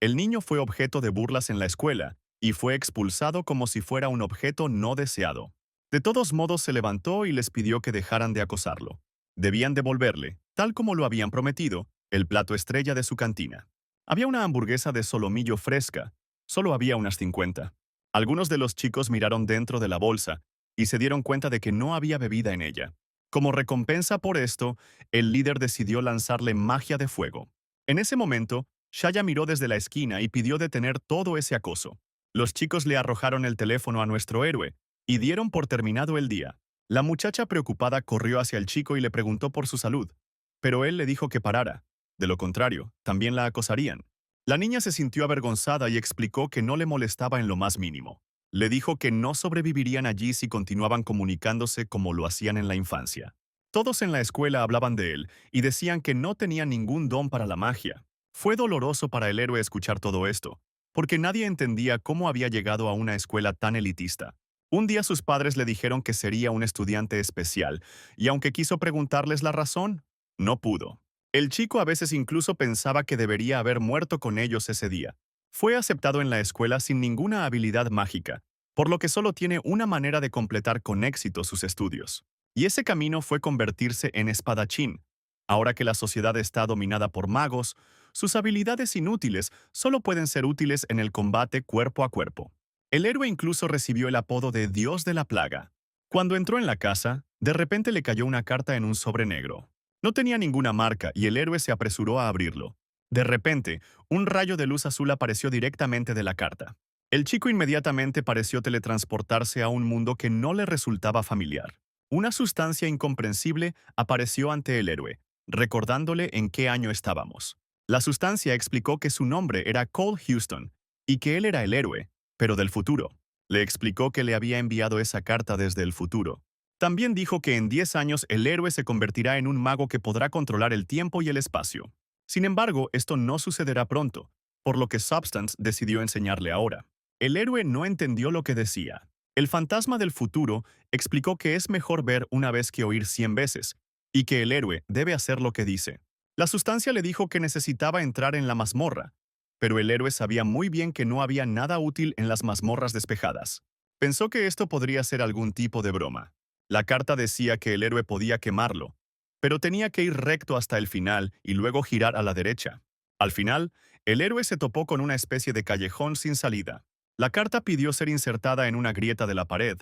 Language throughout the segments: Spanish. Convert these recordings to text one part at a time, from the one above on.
El niño fue objeto de burlas en la escuela y fue expulsado como si fuera un objeto no deseado. De todos modos se levantó y les pidió que dejaran de acosarlo. Debían devolverle, tal como lo habían prometido, el plato estrella de su cantina. Había una hamburguesa de solomillo fresca, solo había unas 50. Algunos de los chicos miraron dentro de la bolsa y se dieron cuenta de que no había bebida en ella. Como recompensa por esto, el líder decidió lanzarle magia de fuego. En ese momento, Shaya miró desde la esquina y pidió detener todo ese acoso. Los chicos le arrojaron el teléfono a nuestro héroe y dieron por terminado el día. La muchacha preocupada corrió hacia el chico y le preguntó por su salud, pero él le dijo que parara. De lo contrario, también la acosarían. La niña se sintió avergonzada y explicó que no le molestaba en lo más mínimo. Le dijo que no sobrevivirían allí si continuaban comunicándose como lo hacían en la infancia. Todos en la escuela hablaban de él y decían que no tenía ningún don para la magia. Fue doloroso para el héroe escuchar todo esto, porque nadie entendía cómo había llegado a una escuela tan elitista. Un día sus padres le dijeron que sería un estudiante especial, y aunque quiso preguntarles la razón, no pudo. El chico a veces incluso pensaba que debería haber muerto con ellos ese día. Fue aceptado en la escuela sin ninguna habilidad mágica, por lo que solo tiene una manera de completar con éxito sus estudios. Y ese camino fue convertirse en espadachín. Ahora que la sociedad está dominada por magos, sus habilidades inútiles solo pueden ser útiles en el combate cuerpo a cuerpo. El héroe incluso recibió el apodo de Dios de la Plaga. Cuando entró en la casa, de repente le cayó una carta en un sobre negro. No tenía ninguna marca y el héroe se apresuró a abrirlo. De repente, un rayo de luz azul apareció directamente de la carta. El chico inmediatamente pareció teletransportarse a un mundo que no le resultaba familiar. Una sustancia incomprensible apareció ante el héroe, recordándole en qué año estábamos. La sustancia explicó que su nombre era Cole Houston y que él era el héroe, pero del futuro. Le explicó que le había enviado esa carta desde el futuro. También dijo que en 10 años el héroe se convertirá en un mago que podrá controlar el tiempo y el espacio. Sin embargo, esto no sucederá pronto, por lo que Substance decidió enseñarle ahora. El héroe no entendió lo que decía. El fantasma del futuro explicó que es mejor ver una vez que oír 100 veces, y que el héroe debe hacer lo que dice. La sustancia le dijo que necesitaba entrar en la mazmorra, pero el héroe sabía muy bien que no había nada útil en las mazmorras despejadas. Pensó que esto podría ser algún tipo de broma. La carta decía que el héroe podía quemarlo, pero tenía que ir recto hasta el final y luego girar a la derecha. Al final, el héroe se topó con una especie de callejón sin salida. La carta pidió ser insertada en una grieta de la pared,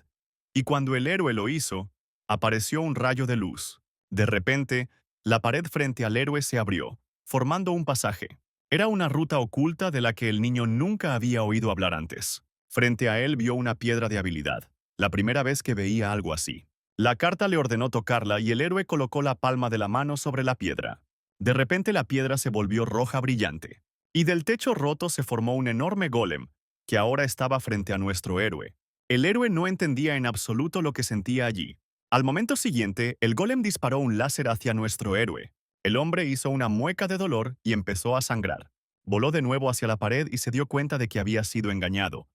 y cuando el héroe lo hizo, apareció un rayo de luz. De repente, la pared frente al héroe se abrió, formando un pasaje. Era una ruta oculta de la que el niño nunca había oído hablar antes. Frente a él vio una piedra de habilidad, la primera vez que veía algo así. La carta le ordenó tocarla y el héroe colocó la palma de la mano sobre la piedra. De repente la piedra se volvió roja brillante, y del techo roto se formó un enorme golem, que ahora estaba frente a nuestro héroe. El héroe no entendía en absoluto lo que sentía allí. Al momento siguiente, el golem disparó un láser hacia nuestro héroe. El hombre hizo una mueca de dolor y empezó a sangrar. Voló de nuevo hacia la pared y se dio cuenta de que había sido engañado.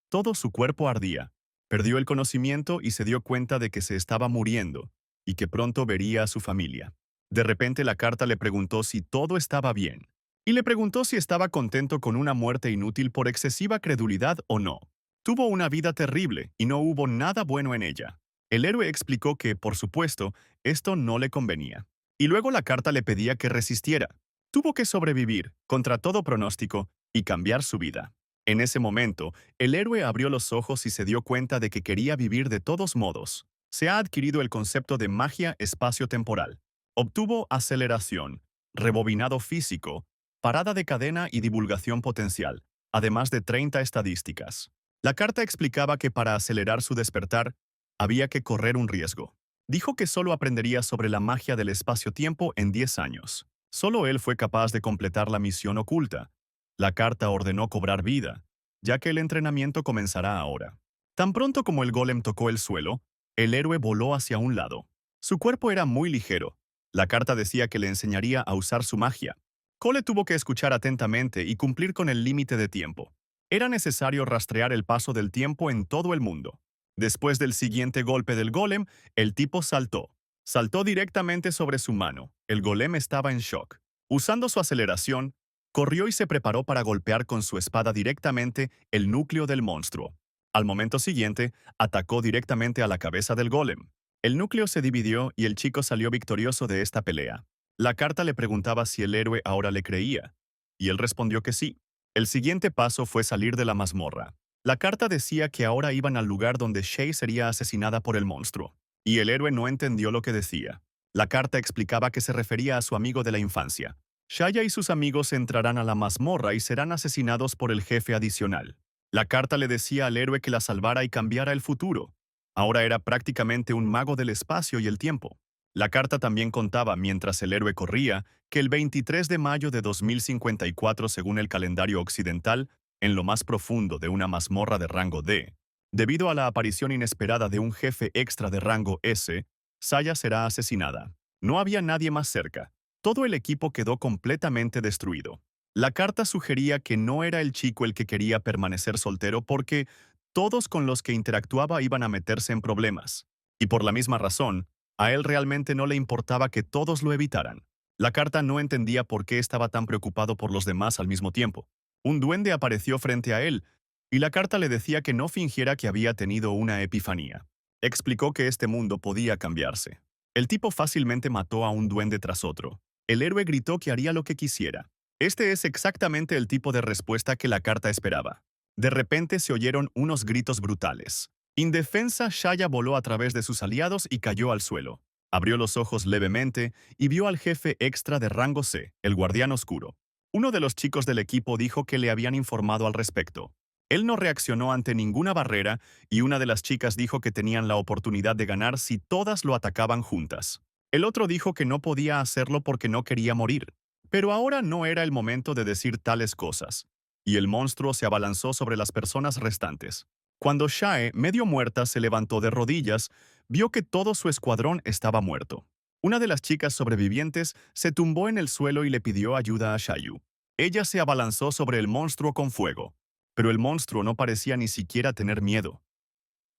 Todo su cuerpo ardía. Perdió el conocimiento y se dio cuenta de que se estaba muriendo y que pronto vería a su familia. De repente la carta le preguntó si todo estaba bien, y le preguntó si estaba contento con una muerte inútil por excesiva credulidad o no. Tuvo una vida terrible y no hubo nada bueno en ella. El héroe explicó que, por supuesto, esto no le convenía. Y luego la carta le pedía que resistiera. Tuvo que sobrevivir, contra todo pronóstico, y cambiar su vida. En ese momento, el héroe abrió los ojos y se dio cuenta de que quería vivir de todos modos. Se ha adquirido el concepto de magia espacio-temporal. Obtuvo aceleración, rebobinado físico, parada de cadena y divulgación potencial, además de 30 estadísticas. La carta explicaba que para acelerar su despertar, había que correr un riesgo. Dijo que solo aprendería sobre la magia del espacio-tiempo en 10 años. Solo él fue capaz de completar la misión oculta. La carta ordenó cobrar vida, ya que el entrenamiento comenzará ahora. Tan pronto como el golem tocó el suelo, el héroe voló hacia un lado. Su cuerpo era muy ligero. La carta decía que le enseñaría a usar su magia. Cole tuvo que escuchar atentamente y cumplir con el límite de tiempo. Era necesario rastrear el paso del tiempo en todo el mundo. Después del siguiente golpe del golem, el tipo saltó. Saltó directamente sobre su mano. El golem estaba en shock. Usando su aceleración, Corrió y se preparó para golpear con su espada directamente el núcleo del monstruo. Al momento siguiente, atacó directamente a la cabeza del golem. El núcleo se dividió y el chico salió victorioso de esta pelea. La carta le preguntaba si el héroe ahora le creía, y él respondió que sí. El siguiente paso fue salir de la mazmorra. La carta decía que ahora iban al lugar donde Shay sería asesinada por el monstruo, y el héroe no entendió lo que decía. La carta explicaba que se refería a su amigo de la infancia. Shaya y sus amigos entrarán a la mazmorra y serán asesinados por el jefe adicional. La carta le decía al héroe que la salvara y cambiara el futuro. Ahora era prácticamente un mago del espacio y el tiempo. La carta también contaba, mientras el héroe corría, que el 23 de mayo de 2054, según el calendario occidental, en lo más profundo de una mazmorra de rango D, debido a la aparición inesperada de un jefe extra de rango S, Saya será asesinada. No había nadie más cerca. Todo el equipo quedó completamente destruido. La carta sugería que no era el chico el que quería permanecer soltero porque todos con los que interactuaba iban a meterse en problemas. Y por la misma razón, a él realmente no le importaba que todos lo evitaran. La carta no entendía por qué estaba tan preocupado por los demás al mismo tiempo. Un duende apareció frente a él, y la carta le decía que no fingiera que había tenido una epifanía. Explicó que este mundo podía cambiarse. El tipo fácilmente mató a un duende tras otro. El héroe gritó que haría lo que quisiera. Este es exactamente el tipo de respuesta que la carta esperaba. De repente se oyeron unos gritos brutales. Indefensa, Shaya voló a través de sus aliados y cayó al suelo. Abrió los ojos levemente y vio al jefe extra de rango C, el guardián oscuro. Uno de los chicos del equipo dijo que le habían informado al respecto. Él no reaccionó ante ninguna barrera y una de las chicas dijo que tenían la oportunidad de ganar si todas lo atacaban juntas. El otro dijo que no podía hacerlo porque no quería morir. Pero ahora no era el momento de decir tales cosas. Y el monstruo se abalanzó sobre las personas restantes. Cuando Shae, medio muerta, se levantó de rodillas, vio que todo su escuadrón estaba muerto. Una de las chicas sobrevivientes se tumbó en el suelo y le pidió ayuda a Shayu. Ella se abalanzó sobre el monstruo con fuego. Pero el monstruo no parecía ni siquiera tener miedo.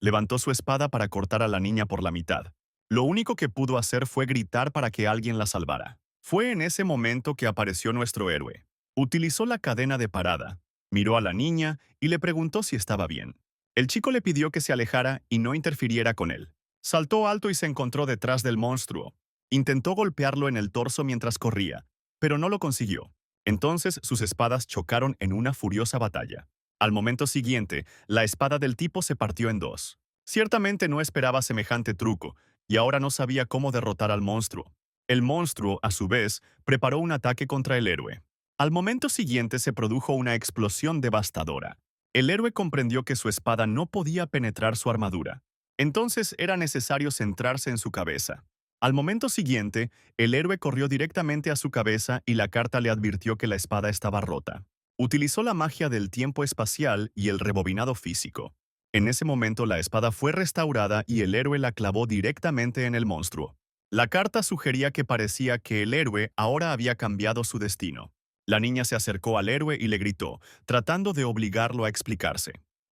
Levantó su espada para cortar a la niña por la mitad. Lo único que pudo hacer fue gritar para que alguien la salvara. Fue en ese momento que apareció nuestro héroe. Utilizó la cadena de parada, miró a la niña y le preguntó si estaba bien. El chico le pidió que se alejara y no interfiriera con él. Saltó alto y se encontró detrás del monstruo. Intentó golpearlo en el torso mientras corría, pero no lo consiguió. Entonces sus espadas chocaron en una furiosa batalla. Al momento siguiente, la espada del tipo se partió en dos. Ciertamente no esperaba semejante truco, y ahora no sabía cómo derrotar al monstruo. El monstruo, a su vez, preparó un ataque contra el héroe. Al momento siguiente se produjo una explosión devastadora. El héroe comprendió que su espada no podía penetrar su armadura. Entonces era necesario centrarse en su cabeza. Al momento siguiente, el héroe corrió directamente a su cabeza y la carta le advirtió que la espada estaba rota. Utilizó la magia del tiempo espacial y el rebobinado físico. En ese momento la espada fue restaurada y el héroe la clavó directamente en el monstruo. La carta sugería que parecía que el héroe ahora había cambiado su destino. La niña se acercó al héroe y le gritó, tratando de obligarlo a explicarse.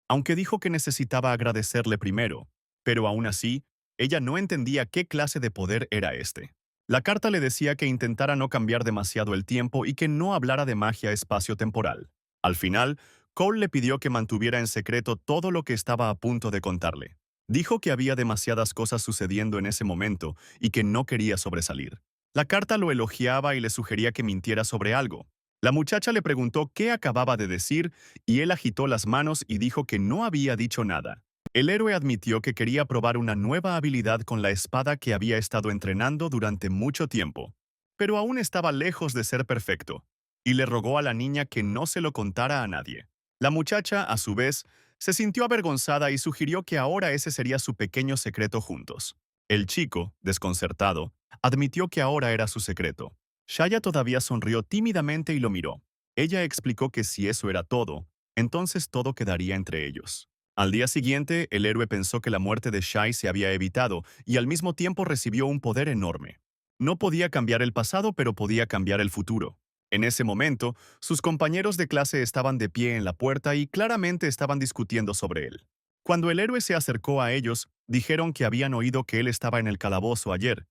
Aunque dijo que necesitaba agradecerle primero, pero aún así, ella no entendía qué clase de poder era este. La carta le decía que intentara no cambiar demasiado el tiempo y que no hablara de magia espacio-temporal. Al final, Cole le pidió que mantuviera en secreto todo lo que estaba a punto de contarle. Dijo que había demasiadas cosas sucediendo en ese momento y que no quería sobresalir. La carta lo elogiaba y le sugería que mintiera sobre algo. La muchacha le preguntó qué acababa de decir y él agitó las manos y dijo que no había dicho nada. El héroe admitió que quería probar una nueva habilidad con la espada que había estado entrenando durante mucho tiempo, pero aún estaba lejos de ser perfecto, y le rogó a la niña que no se lo contara a nadie. La muchacha, a su vez, se sintió avergonzada y sugirió que ahora ese sería su pequeño secreto juntos. El chico, desconcertado, admitió que ahora era su secreto. Shaya todavía sonrió tímidamente y lo miró. Ella explicó que si eso era todo, entonces todo quedaría entre ellos. Al día siguiente, el héroe pensó que la muerte de Shai se había evitado y al mismo tiempo recibió un poder enorme. No podía cambiar el pasado, pero podía cambiar el futuro. En ese momento, sus compañeros de clase estaban de pie en la puerta y claramente estaban discutiendo sobre él. Cuando el héroe se acercó a ellos, dijeron que habían oído que él estaba en el calabozo ayer,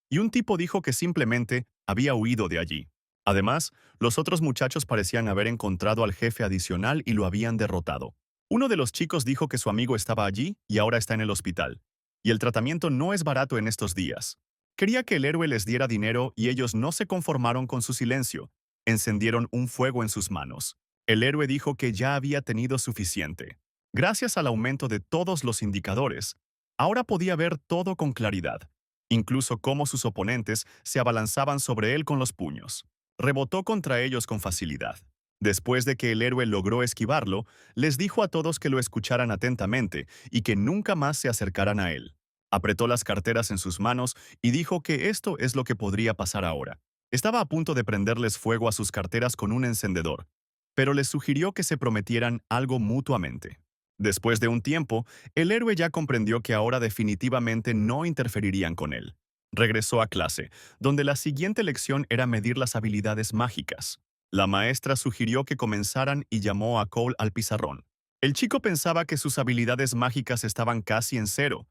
y un tipo dijo que simplemente había huido de allí. Además, los otros muchachos parecían haber encontrado al jefe adicional y lo habían derrotado. Uno de los chicos dijo que su amigo estaba allí y ahora está en el hospital. Y el tratamiento no es barato en estos días. Quería que el héroe les diera dinero y ellos no se conformaron con su silencio. Encendieron un fuego en sus manos. El héroe dijo que ya había tenido suficiente. Gracias al aumento de todos los indicadores, ahora podía ver todo con claridad, incluso cómo sus oponentes se abalanzaban sobre él con los puños. Rebotó contra ellos con facilidad. Después de que el héroe logró esquivarlo, les dijo a todos que lo escucharan atentamente y que nunca más se acercaran a él. Apretó las carteras en sus manos y dijo que esto es lo que podría pasar ahora. Estaba a punto de prenderles fuego a sus carteras con un encendedor, pero les sugirió que se prometieran algo mutuamente. Después de un tiempo, el héroe ya comprendió que ahora definitivamente no interferirían con él. Regresó a clase, donde la siguiente lección era medir las habilidades mágicas. La maestra sugirió que comenzaran y llamó a Cole al pizarrón. El chico pensaba que sus habilidades mágicas estaban casi en cero,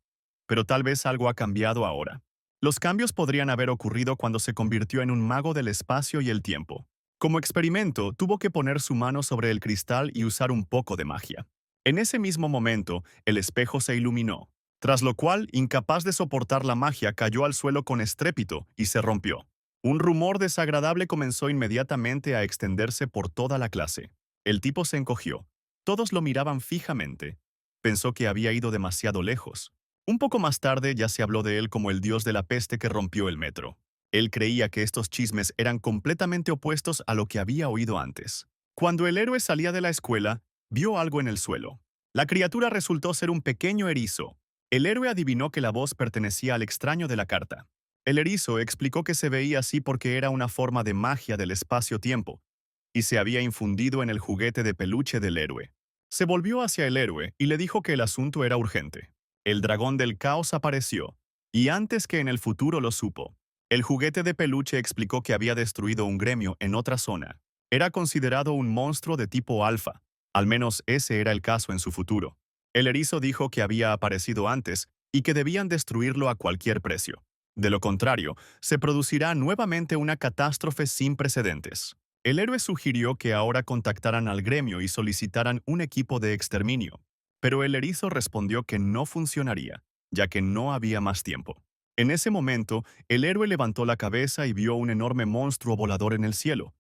pero tal vez algo ha cambiado ahora. Los cambios podrían haber ocurrido cuando se convirtió en un mago del espacio y el tiempo. Como experimento, tuvo que poner su mano sobre el cristal y usar un poco de magia. En ese mismo momento, el espejo se iluminó, tras lo cual, incapaz de soportar la magia, cayó al suelo con estrépito y se rompió. Un rumor desagradable comenzó inmediatamente a extenderse por toda la clase. El tipo se encogió. Todos lo miraban fijamente. Pensó que había ido demasiado lejos. Un poco más tarde ya se habló de él como el dios de la peste que rompió el metro. Él creía que estos chismes eran completamente opuestos a lo que había oído antes. Cuando el héroe salía de la escuela, vio algo en el suelo. La criatura resultó ser un pequeño erizo. El héroe adivinó que la voz pertenecía al extraño de la carta. El erizo explicó que se veía así porque era una forma de magia del espacio-tiempo, y se había infundido en el juguete de peluche del héroe. Se volvió hacia el héroe y le dijo que el asunto era urgente. El dragón del caos apareció, y antes que en el futuro lo supo. El juguete de peluche explicó que había destruido un gremio en otra zona. Era considerado un monstruo de tipo alfa. Al menos ese era el caso en su futuro. El erizo dijo que había aparecido antes y que debían destruirlo a cualquier precio. De lo contrario, se producirá nuevamente una catástrofe sin precedentes. El héroe sugirió que ahora contactaran al gremio y solicitaran un equipo de exterminio, pero el erizo respondió que no funcionaría, ya que no había más tiempo. En ese momento, el héroe levantó la cabeza y vio un enorme monstruo volador en el cielo.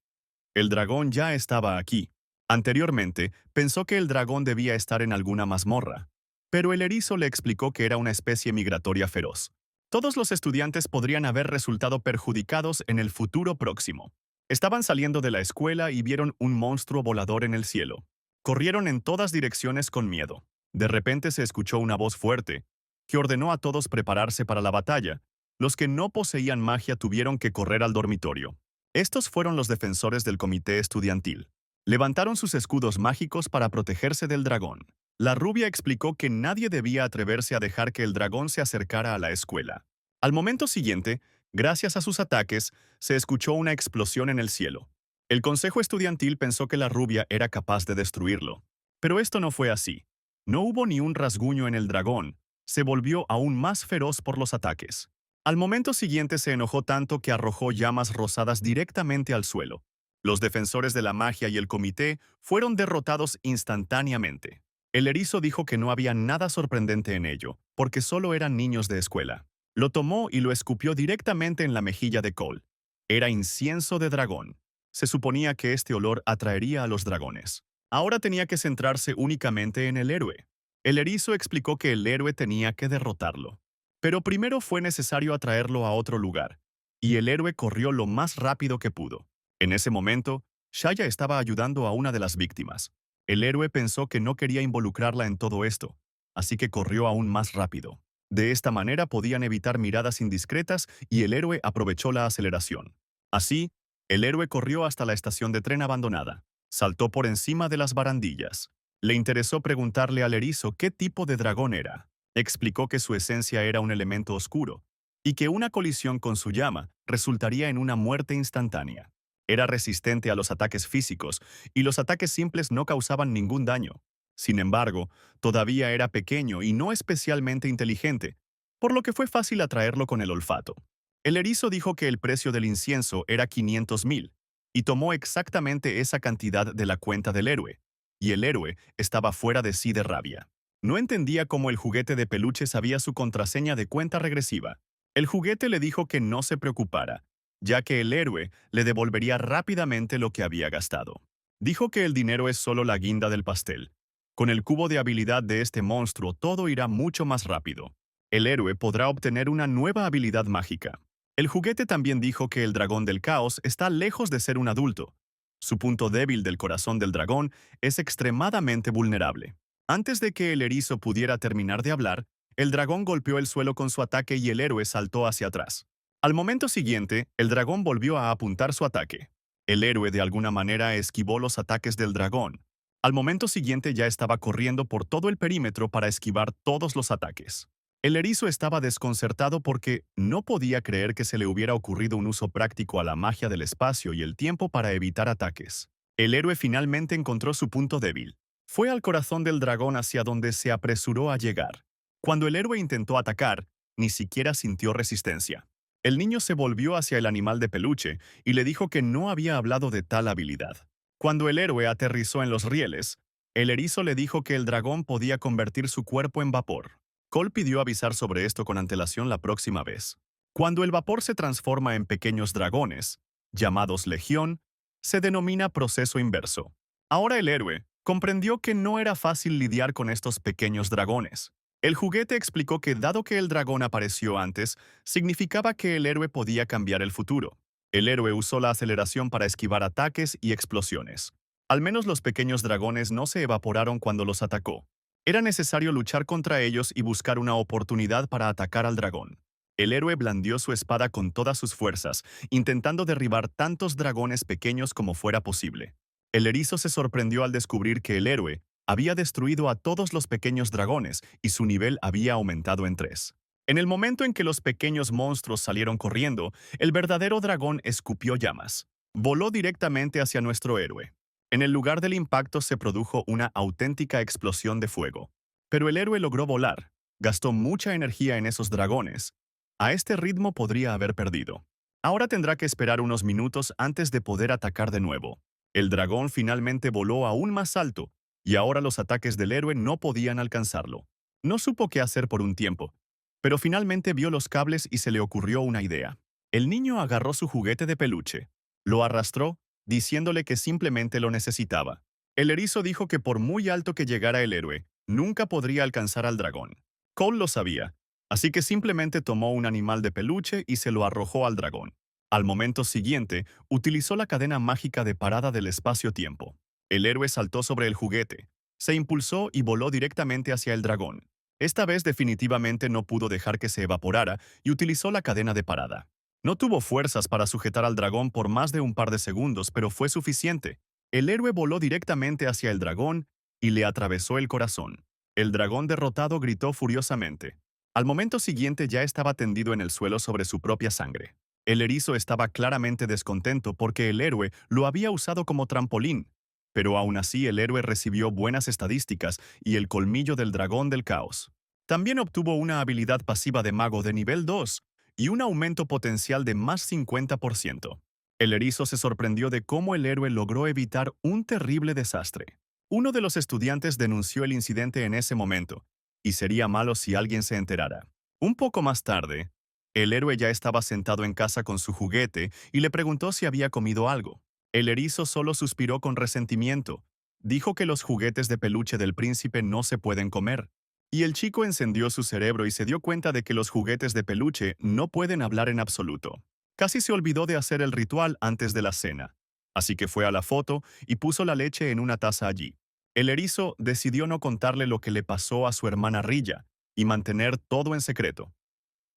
El dragón ya estaba aquí. Anteriormente, pensó que el dragón debía estar en alguna mazmorra, pero el erizo le explicó que era una especie migratoria feroz. Todos los estudiantes podrían haber resultado perjudicados en el futuro próximo. Estaban saliendo de la escuela y vieron un monstruo volador en el cielo. Corrieron en todas direcciones con miedo. De repente se escuchó una voz fuerte, que ordenó a todos prepararse para la batalla. Los que no poseían magia tuvieron que correr al dormitorio. Estos fueron los defensores del comité estudiantil. Levantaron sus escudos mágicos para protegerse del dragón. La rubia explicó que nadie debía atreverse a dejar que el dragón se acercara a la escuela. Al momento siguiente, gracias a sus ataques, se escuchó una explosión en el cielo. El consejo estudiantil pensó que la rubia era capaz de destruirlo. Pero esto no fue así. No hubo ni un rasguño en el dragón. Se volvió aún más feroz por los ataques. Al momento siguiente se enojó tanto que arrojó llamas rosadas directamente al suelo. Los defensores de la magia y el comité fueron derrotados instantáneamente. El erizo dijo que no había nada sorprendente en ello, porque solo eran niños de escuela. Lo tomó y lo escupió directamente en la mejilla de Cole. Era incienso de dragón. Se suponía que este olor atraería a los dragones. Ahora tenía que centrarse únicamente en el héroe. El erizo explicó que el héroe tenía que derrotarlo. Pero primero fue necesario atraerlo a otro lugar, y el héroe corrió lo más rápido que pudo. En ese momento, Shaya estaba ayudando a una de las víctimas. El héroe pensó que no quería involucrarla en todo esto, así que corrió aún más rápido. De esta manera podían evitar miradas indiscretas y el héroe aprovechó la aceleración. Así, el héroe corrió hasta la estación de tren abandonada. Saltó por encima de las barandillas. Le interesó preguntarle al erizo qué tipo de dragón era. Explicó que su esencia era un elemento oscuro y que una colisión con su llama resultaría en una muerte instantánea. Era resistente a los ataques físicos y los ataques simples no causaban ningún daño. Sin embargo, todavía era pequeño y no especialmente inteligente, por lo que fue fácil atraerlo con el olfato. El erizo dijo que el precio del incienso era 500,000 y tomó exactamente esa cantidad de la cuenta del héroe, y el héroe estaba fuera de sí de rabia. No entendía cómo el juguete de peluche sabía su contraseña de cuenta regresiva. El juguete le dijo que no se preocupara, ya que el héroe le devolvería rápidamente lo que había gastado. Dijo que el dinero es solo la guinda del pastel. Con el cubo de habilidad de este monstruo todo irá mucho más rápido. El héroe podrá obtener una nueva habilidad mágica. El juguete también dijo que el dragón del caos está lejos de ser un adulto. Su punto débil del corazón del dragón es extremadamente vulnerable. Antes de que el erizo pudiera terminar de hablar, el dragón golpeó el suelo con su ataque y el héroe saltó hacia atrás. Al momento siguiente, el dragón volvió a apuntar su ataque. El héroe de alguna manera esquivó los ataques del dragón. Al momento siguiente ya estaba corriendo por todo el perímetro para esquivar todos los ataques. El erizo estaba desconcertado porque no podía creer que se le hubiera ocurrido un uso práctico a la magia del espacio y el tiempo para evitar ataques. El héroe finalmente encontró su punto débil. Fue al corazón del dragón hacia donde se apresuró a llegar. Cuando el héroe intentó atacar, ni siquiera sintió resistencia. El niño se volvió hacia el animal de peluche y le dijo que no había hablado de tal habilidad. Cuando el héroe aterrizó en los rieles, el erizo le dijo que el dragón podía convertir su cuerpo en vapor. Cole pidió avisar sobre esto con antelación la próxima vez. Cuando el vapor se transforma en pequeños dragones, llamados legión, se denomina proceso inverso. Ahora el héroe comprendió que no era fácil lidiar con estos pequeños dragones. El juguete explicó que dado que el dragón apareció antes, significaba que el héroe podía cambiar el futuro. El héroe usó la aceleración para esquivar ataques y explosiones. Al menos los pequeños dragones no se evaporaron cuando los atacó. Era necesario luchar contra ellos y buscar una oportunidad para atacar al dragón. El héroe blandió su espada con todas sus fuerzas, intentando derribar tantos dragones pequeños como fuera posible. El erizo se sorprendió al descubrir que el héroe había destruido a todos los pequeños dragones y su nivel había aumentado en 3. En el momento en que los pequeños monstruos salieron corriendo, el verdadero dragón escupió llamas. Voló directamente hacia nuestro héroe. En el lugar del impacto se produjo una auténtica explosión de fuego. Pero el héroe logró volar. Gastó mucha energía en esos dragones. A este ritmo podría haber perdido. Ahora tendrá que esperar unos minutos antes de poder atacar de nuevo. El dragón finalmente voló aún más alto, y ahora los ataques del héroe no podían alcanzarlo. No supo qué hacer por un tiempo, pero finalmente vio los cables y se le ocurrió una idea. El niño agarró su juguete de peluche, lo arrastró, diciéndole que simplemente lo necesitaba. El erizo dijo que por muy alto que llegara el héroe, nunca podría alcanzar al dragón. Cole lo sabía, así que simplemente tomó un animal de peluche y se lo arrojó al dragón. Al momento siguiente, utilizó la cadena mágica de parada del espacio-tiempo. El héroe saltó sobre el juguete, se impulsó y voló directamente hacia el dragón. Esta vez definitivamente no pudo dejar que se evaporara y utilizó la cadena de parada. No tuvo fuerzas para sujetar al dragón por más de un par de segundos, pero fue suficiente. El héroe voló directamente hacia el dragón y le atravesó el corazón. El dragón derrotado gritó furiosamente. Al momento siguiente ya estaba tendido en el suelo sobre su propia sangre. El erizo estaba claramente descontento porque el héroe lo había usado como trampolín, pero aún así el héroe recibió buenas estadísticas y el colmillo del dragón del caos. También obtuvo una habilidad pasiva de mago de nivel 2 y un aumento potencial de más 50%. El erizo se sorprendió de cómo el héroe logró evitar un terrible desastre. Uno de los estudiantes denunció el incidente en ese momento, y sería malo si alguien se enterara. Un poco más tarde, el héroe ya estaba sentado en casa con su juguete y le preguntó si había comido algo. El erizo solo suspiró con resentimiento. Dijo que los juguetes de peluche del príncipe no se pueden comer. Y el chico encendió su cerebro y se dio cuenta de que los juguetes de peluche no pueden hablar en absoluto. Casi se olvidó de hacer el ritual antes de la cena. Así que fue a la foto y puso la leche en una taza allí. El erizo decidió no contarle lo que le pasó a su hermana Rilla y mantener todo en secreto.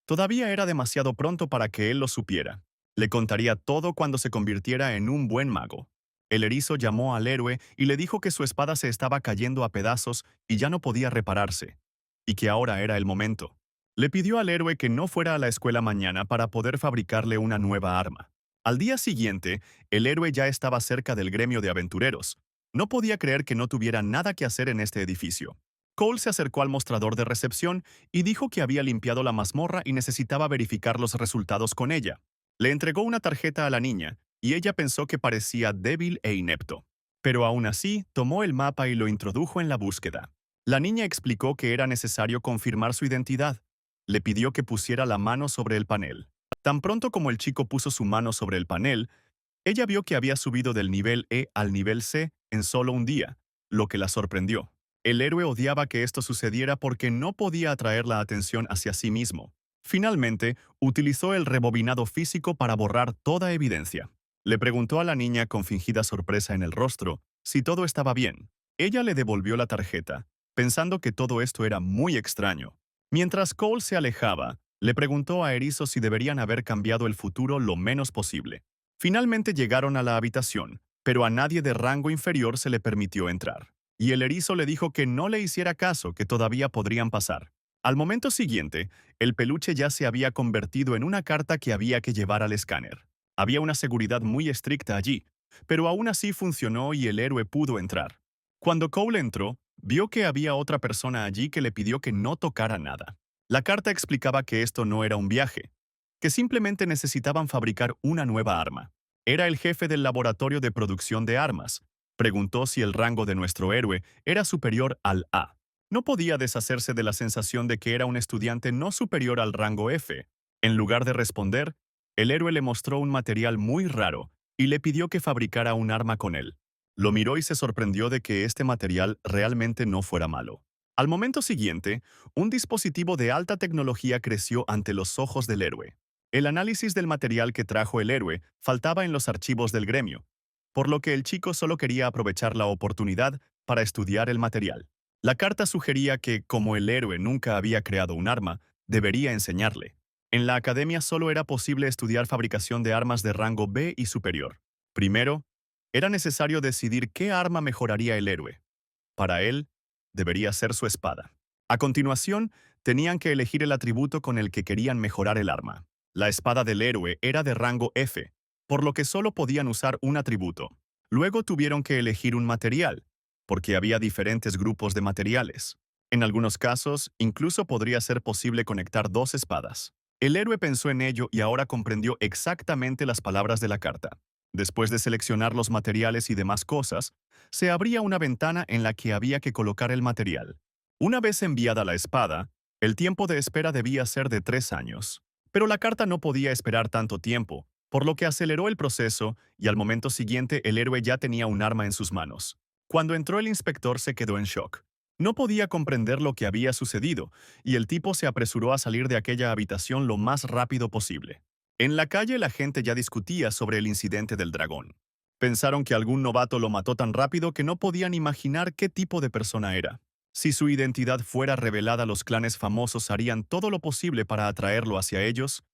Todavía era demasiado pronto para que él lo supiera. Le contaría todo cuando se convirtiera en un buen mago. El erizo llamó al héroe y le dijo que su espada se estaba cayendo a pedazos y ya no podía repararse, y que ahora era el momento. Le pidió al héroe que no fuera a la escuela mañana para poder fabricarle una nueva arma. Al día siguiente, el héroe ya estaba cerca del gremio de aventureros. No podía creer que no tuviera nada que hacer en este edificio. Cole se acercó al mostrador de recepción y dijo que había limpiado la mazmorra y necesitaba verificar los resultados con ella. Le entregó una tarjeta a la niña y ella pensó que parecía débil e inepto. Pero aún así, tomó el mapa y lo introdujo en la búsqueda. La niña explicó que era necesario confirmar su identidad. Le pidió que pusiera la mano sobre el panel. Tan pronto como el chico puso su mano sobre el panel, ella vio que había subido del nivel E al nivel C en solo un día, lo que la sorprendió. El héroe odiaba que esto sucediera porque no podía atraer la atención hacia sí mismo. Finalmente, utilizó el rebobinado físico para borrar toda evidencia. Le preguntó a la niña con fingida sorpresa en el rostro si todo estaba bien. Ella le devolvió la tarjeta, pensando que todo esto era muy extraño. Mientras Cole se alejaba, le preguntó a Erizo si deberían haber cambiado el futuro lo menos posible. Finalmente llegaron a la habitación, pero a nadie de rango inferior se le permitió entrar. Y el erizo le dijo que no le hiciera caso, que todavía podrían pasar. Al momento siguiente, el peluche ya se había convertido en una carta que había que llevar al escáner. Había una seguridad muy estricta allí, pero aún así funcionó y el héroe pudo entrar. Cuando Cole entró, vio que había otra persona allí que le pidió que no tocara nada. La carta explicaba que esto no era un viaje, que simplemente necesitaban fabricar una nueva arma. Era el jefe del laboratorio de producción de armas. Preguntó si el rango de nuestro héroe era superior al A. No podía deshacerse de la sensación de que era un estudiante no superior al rango F. En lugar de responder, el héroe le mostró un material muy raro y le pidió que fabricara un arma con él. Lo miró y se sorprendió de que este material realmente no fuera malo. Al momento siguiente, un dispositivo de alta tecnología creció ante los ojos del héroe. El análisis del material que trajo el héroe faltaba en los archivos del gremio, por lo que el chico solo quería aprovechar la oportunidad para estudiar el material. La carta sugería que, como el héroe nunca había creado un arma, debería enseñarle. En la academia solo era posible estudiar fabricación de armas de rango B y superior. Primero, era necesario decidir qué arma mejoraría el héroe. Para él, debería ser su espada. A continuación, tenían que elegir el atributo con el que querían mejorar el arma. La espada del héroe era de rango F, por lo que solo podían usar un atributo. Luego tuvieron que elegir un material, porque había diferentes grupos de materiales. En algunos casos, incluso podría ser posible conectar dos espadas. El héroe pensó en ello y ahora comprendió exactamente las palabras de la carta. Después de seleccionar los materiales y demás cosas, se abría una ventana en la que había que colocar el material. Una vez enviada la espada, el tiempo de espera debía ser de 3 años. Pero la carta no podía esperar tanto tiempo, por lo que aceleró el proceso y al momento siguiente el héroe ya tenía un arma en sus manos. Cuando entró el inspector se quedó en shock. No podía comprender lo que había sucedido, y el tipo se apresuró a salir de aquella habitación lo más rápido posible. En la calle la gente ya discutía sobre el incidente del dragón. Pensaron que algún novato lo mató tan rápido que no podían imaginar qué tipo de persona era. Si su identidad fuera revelada, los clanes famosos harían todo lo posible para atraerlo hacia ellos.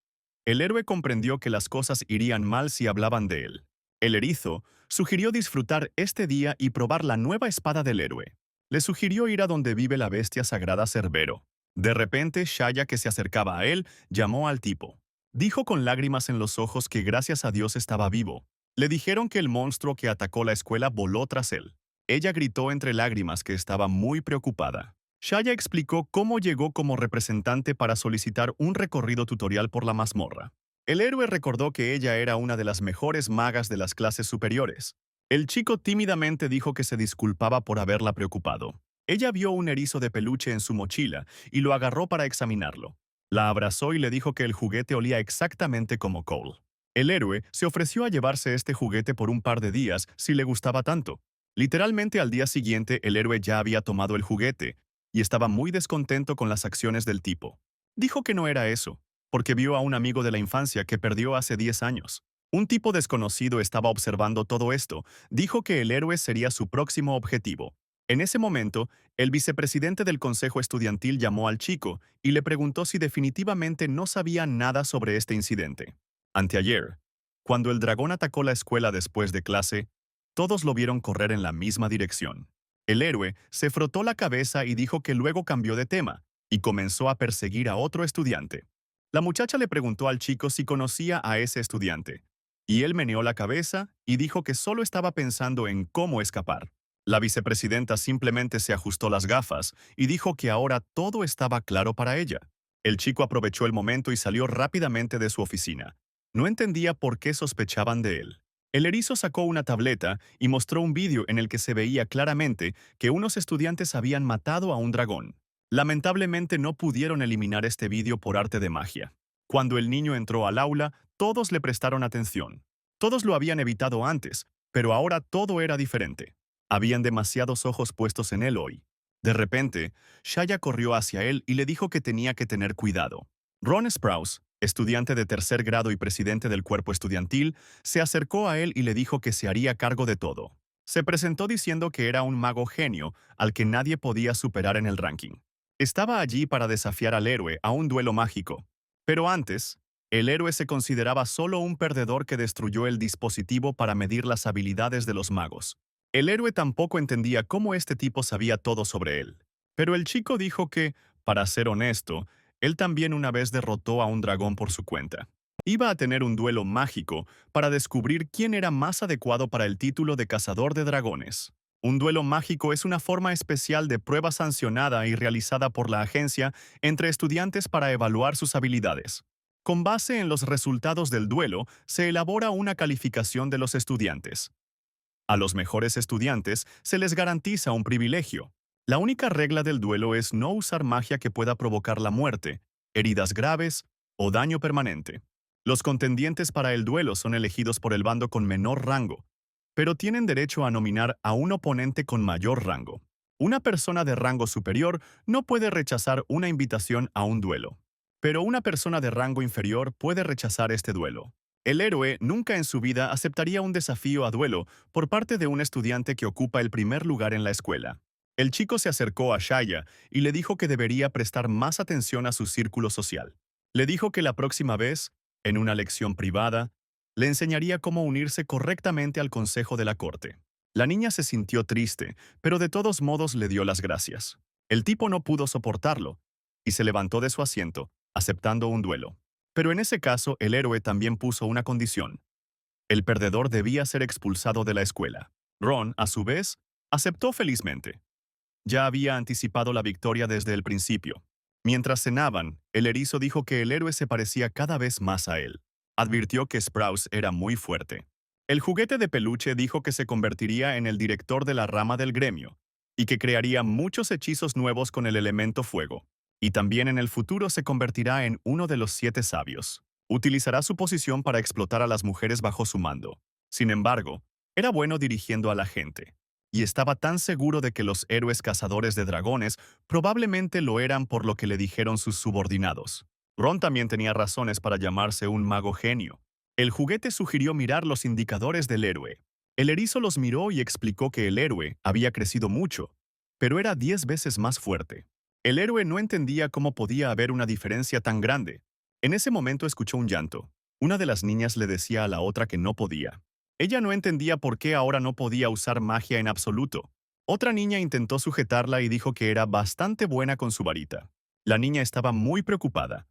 El héroe comprendió que las cosas irían mal si hablaban de él. El erizo sugirió disfrutar este día y probar la nueva espada del héroe. Le sugirió ir a donde vive la bestia sagrada Cerbero. De repente, Shaya, que se acercaba a él, llamó al tipo. Dijo con lágrimas en los ojos que gracias a Dios estaba vivo. Le dijeron que el monstruo que atacó la escuela voló tras él. Ella gritó entre lágrimas que estaba muy preocupada. Shaya explicó cómo llegó como representante para solicitar un recorrido tutorial por la mazmorra. El héroe recordó que ella era una de las mejores magas de las clases superiores. El chico tímidamente dijo que se disculpaba por haberla preocupado. Ella vio un erizo de peluche en su mochila y lo agarró para examinarlo. La abrazó y le dijo que el juguete olía exactamente como Cole. El héroe se ofreció a llevarse este juguete por un par de días si le gustaba tanto. Literalmente al día siguiente el héroe ya había tomado el juguete y estaba muy descontento con las acciones del tipo. Dijo que no era eso, porque vio a un amigo de la infancia que perdió hace 10 años. Un tipo desconocido estaba observando todo esto. Dijo que el héroe sería su próximo objetivo. En ese momento, el vicepresidente del consejo estudiantil llamó al chico y le preguntó si definitivamente no sabía nada sobre este incidente. Anteayer, cuando el dragón atacó la escuela después de clase, todos lo vieron correr en la misma dirección. El héroe se frotó la cabeza y dijo que luego cambió de tema y comenzó a perseguir a otro estudiante. La muchacha le preguntó al chico si conocía a ese estudiante, y él meneó la cabeza y dijo que solo estaba pensando en cómo escapar. La vicepresidenta simplemente se ajustó las gafas y dijo que ahora todo estaba claro para ella. El chico aprovechó el momento y salió rápidamente de su oficina. No entendía por qué sospechaban de él. El erizo sacó una tableta y mostró un vídeo en el que se veía claramente que unos estudiantes habían matado a un dragón. Lamentablemente no pudieron eliminar este vídeo por arte de magia. Cuando el niño entró al aula, todos le prestaron atención. Todos lo habían evitado antes, pero ahora todo era diferente. Habían demasiados ojos puestos en él hoy. De repente, Shaya corrió hacia él y le dijo que tenía que tener cuidado. Ron Sprouse, estudiante de tercer grado y presidente del cuerpo estudiantil, se acercó a él y le dijo que se haría cargo de todo. Se presentó diciendo que era un mago genio al que nadie podía superar en el ranking. Estaba allí para desafiar al héroe a un duelo mágico. Pero antes, el héroe se consideraba solo un perdedor que destruyó el dispositivo para medir las habilidades de los magos. El héroe tampoco entendía cómo este tipo sabía todo sobre él. Pero el chico dijo que, para ser honesto, él también una vez derrotó a un dragón por su cuenta. Iba a tener un duelo mágico para descubrir quién era más adecuado para el título de cazador de dragones. Un duelo mágico es una forma especial de prueba sancionada y realizada por la agencia entre estudiantes para evaluar sus habilidades. Con base en los resultados del duelo, se elabora una calificación de los estudiantes. A los mejores estudiantes se les garantiza un privilegio. La única regla del duelo es no usar magia que pueda provocar la muerte, heridas graves o daño permanente. Los contendientes para el duelo son elegidos por el bando con menor rango, pero tienen derecho a nominar a un oponente con mayor rango. Una persona de rango superior no puede rechazar una invitación a un duelo, pero una persona de rango inferior puede rechazar este duelo. El héroe nunca en su vida aceptaría un desafío a duelo por parte de un estudiante que ocupa el primer lugar en la escuela. El chico se acercó a Shaya y le dijo que debería prestar más atención a su círculo social. Le dijo que la próxima vez, en una lección privada, le enseñaría cómo unirse correctamente al consejo de la corte. La niña se sintió triste, pero de todos modos le dio las gracias. El tipo no pudo soportarlo y se levantó de su asiento, aceptando un duelo. Pero en ese caso, el héroe también puso una condición. El perdedor debía ser expulsado de la escuela. Ron, a su vez, aceptó felizmente. Ya había anticipado la victoria desde el principio. Mientras cenaban, el erizo dijo que el héroe se parecía cada vez más a él. Advirtió que Sprouse era muy fuerte. El juguete de peluche dijo que se convertiría en el director de la rama del gremio y que crearía muchos hechizos nuevos con el elemento fuego. Y también en el futuro se convertirá en uno de los 7 sabios. Utilizará su posición para explotar a las mujeres bajo su mando. Sin embargo, era bueno dirigiendo a la gente. Y estaba tan seguro de que los héroes cazadores de dragones probablemente lo eran por lo que le dijeron sus subordinados. Ron también tenía razones para llamarse un mago genio. El juguete sugirió mirar los indicadores del héroe. El erizo los miró y explicó que el héroe había crecido mucho, pero era 10 veces más fuerte. El héroe no entendía cómo podía haber una diferencia tan grande. En ese momento escuchó un llanto. Una de las niñas le decía a la otra que no podía. Ella no entendía por qué ahora no podía usar magia en absoluto. Otra niña intentó sujetarla y dijo que era bastante buena con su varita. La niña estaba muy preocupada.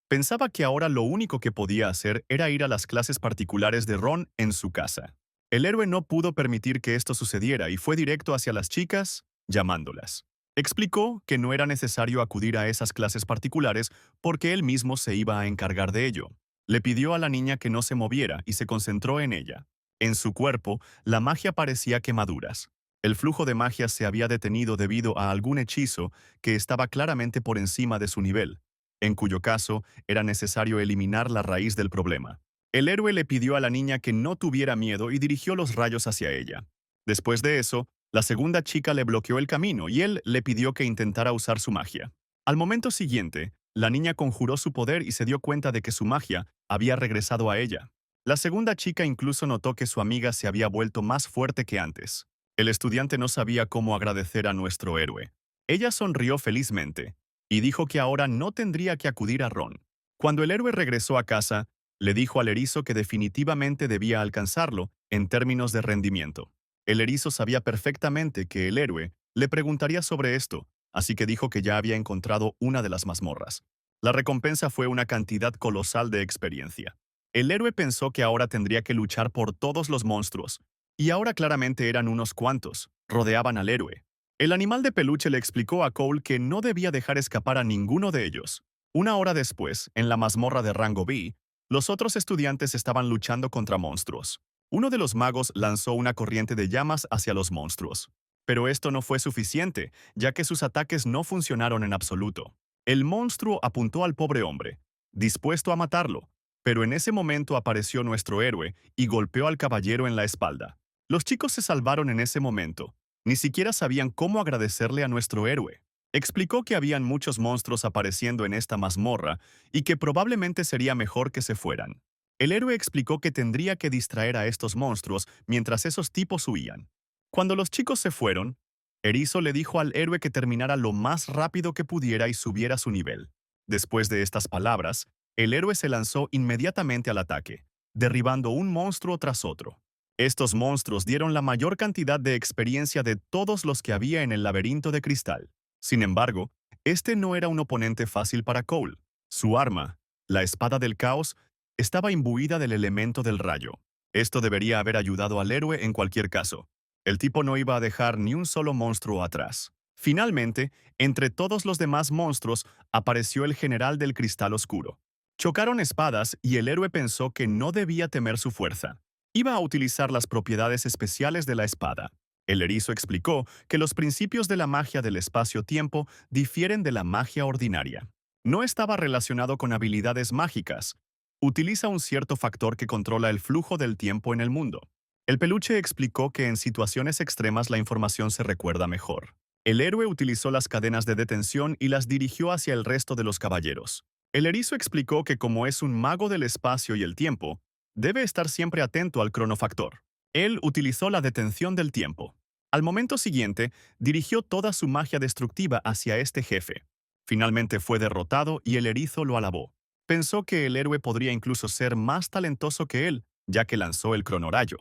Pensaba que ahora lo único que podía hacer era ir a las clases particulares de Ron en su casa. El héroe no pudo permitir que esto sucediera y fue directo hacia las chicas, llamándolas. Explicó que no era necesario acudir a esas clases particulares porque él mismo se iba a encargar de ello. Le pidió a la niña que no se moviera y se concentró en ella. En su cuerpo, la magia parecía quemaduras. El flujo de magia se había detenido debido a algún hechizo que estaba claramente por encima de su nivel, en cuyo caso era necesario eliminar la raíz del problema. El héroe le pidió a la niña que no tuviera miedo y dirigió los rayos hacia ella. Después de eso, la segunda chica le bloqueó el camino y él le pidió que intentara usar su magia. Al momento siguiente, la niña conjuró su poder y se dio cuenta de que su magia había regresado a ella. La segunda chica incluso notó que su amiga se había vuelto más fuerte que antes. El estudiante no sabía cómo agradecer a nuestro héroe. Ella sonrió felizmente y dijo que ahora no tendría que acudir a Ron. Cuando el héroe regresó a casa, le dijo al erizo que definitivamente debía alcanzarlo en términos de rendimiento. El erizo sabía perfectamente que el héroe le preguntaría sobre esto, así que dijo que ya había encontrado una de las mazmorras. La recompensa fue una cantidad colosal de experiencia. El héroe pensó que ahora tendría que luchar por todos los monstruos, y ahora claramente eran unos cuantos, rodeaban al héroe. El animal de peluche le explicó a Cole que no debía dejar escapar a ninguno de ellos. Una hora después, en la mazmorra de rango B, los otros estudiantes estaban luchando contra monstruos. Uno de los magos lanzó una corriente de llamas hacia los monstruos. Pero esto no fue suficiente, ya que sus ataques no funcionaron en absoluto. El monstruo apuntó al pobre hombre, dispuesto a matarlo, pero en ese momento apareció nuestro héroe y golpeó al caballero en la espalda. Los chicos se salvaron en ese momento. Ni siquiera sabían cómo agradecerle a nuestro héroe. Explicó que habían muchos monstruos apareciendo en esta mazmorra y que probablemente sería mejor que se fueran. El héroe explicó que tendría que distraer a estos monstruos mientras esos tipos huían. Cuando los chicos se fueron, Erizo le dijo al héroe que terminara lo más rápido que pudiera y subiera su nivel. Después de estas palabras, el héroe se lanzó inmediatamente al ataque, derribando un monstruo tras otro. Estos monstruos dieron la mayor cantidad de experiencia de todos los que había en el laberinto de cristal. Sin embargo, este no era un oponente fácil para Cole. Su arma, la espada del caos, estaba imbuida del elemento del rayo. Esto debería haber ayudado al héroe en cualquier caso. El tipo no iba a dejar ni un solo monstruo atrás. Finalmente, entre todos los demás monstruos, apareció el general del cristal oscuro. Chocaron espadas y el héroe pensó que no debía temer su fuerza. Iba a utilizar las propiedades especiales de la espada. El erizo explicó que los principios de la magia del espacio-tiempo difieren de la magia ordinaria. No estaba relacionado con habilidades mágicas. Utiliza un cierto factor que controla el flujo del tiempo en el mundo. El peluche explicó que en situaciones extremas la información se recuerda mejor. El héroe utilizó las cadenas de detención y las dirigió hacia el resto de los caballeros. El erizo explicó que como es un mago del espacio y el tiempo, debe estar siempre atento al cronofactor. Él utilizó la detención del tiempo. Al momento siguiente, dirigió toda su magia destructiva hacia este jefe. Finalmente fue derrotado y el erizo lo alabó. Pensó que el héroe podría incluso ser más talentoso que él, ya que lanzó el cronorayo.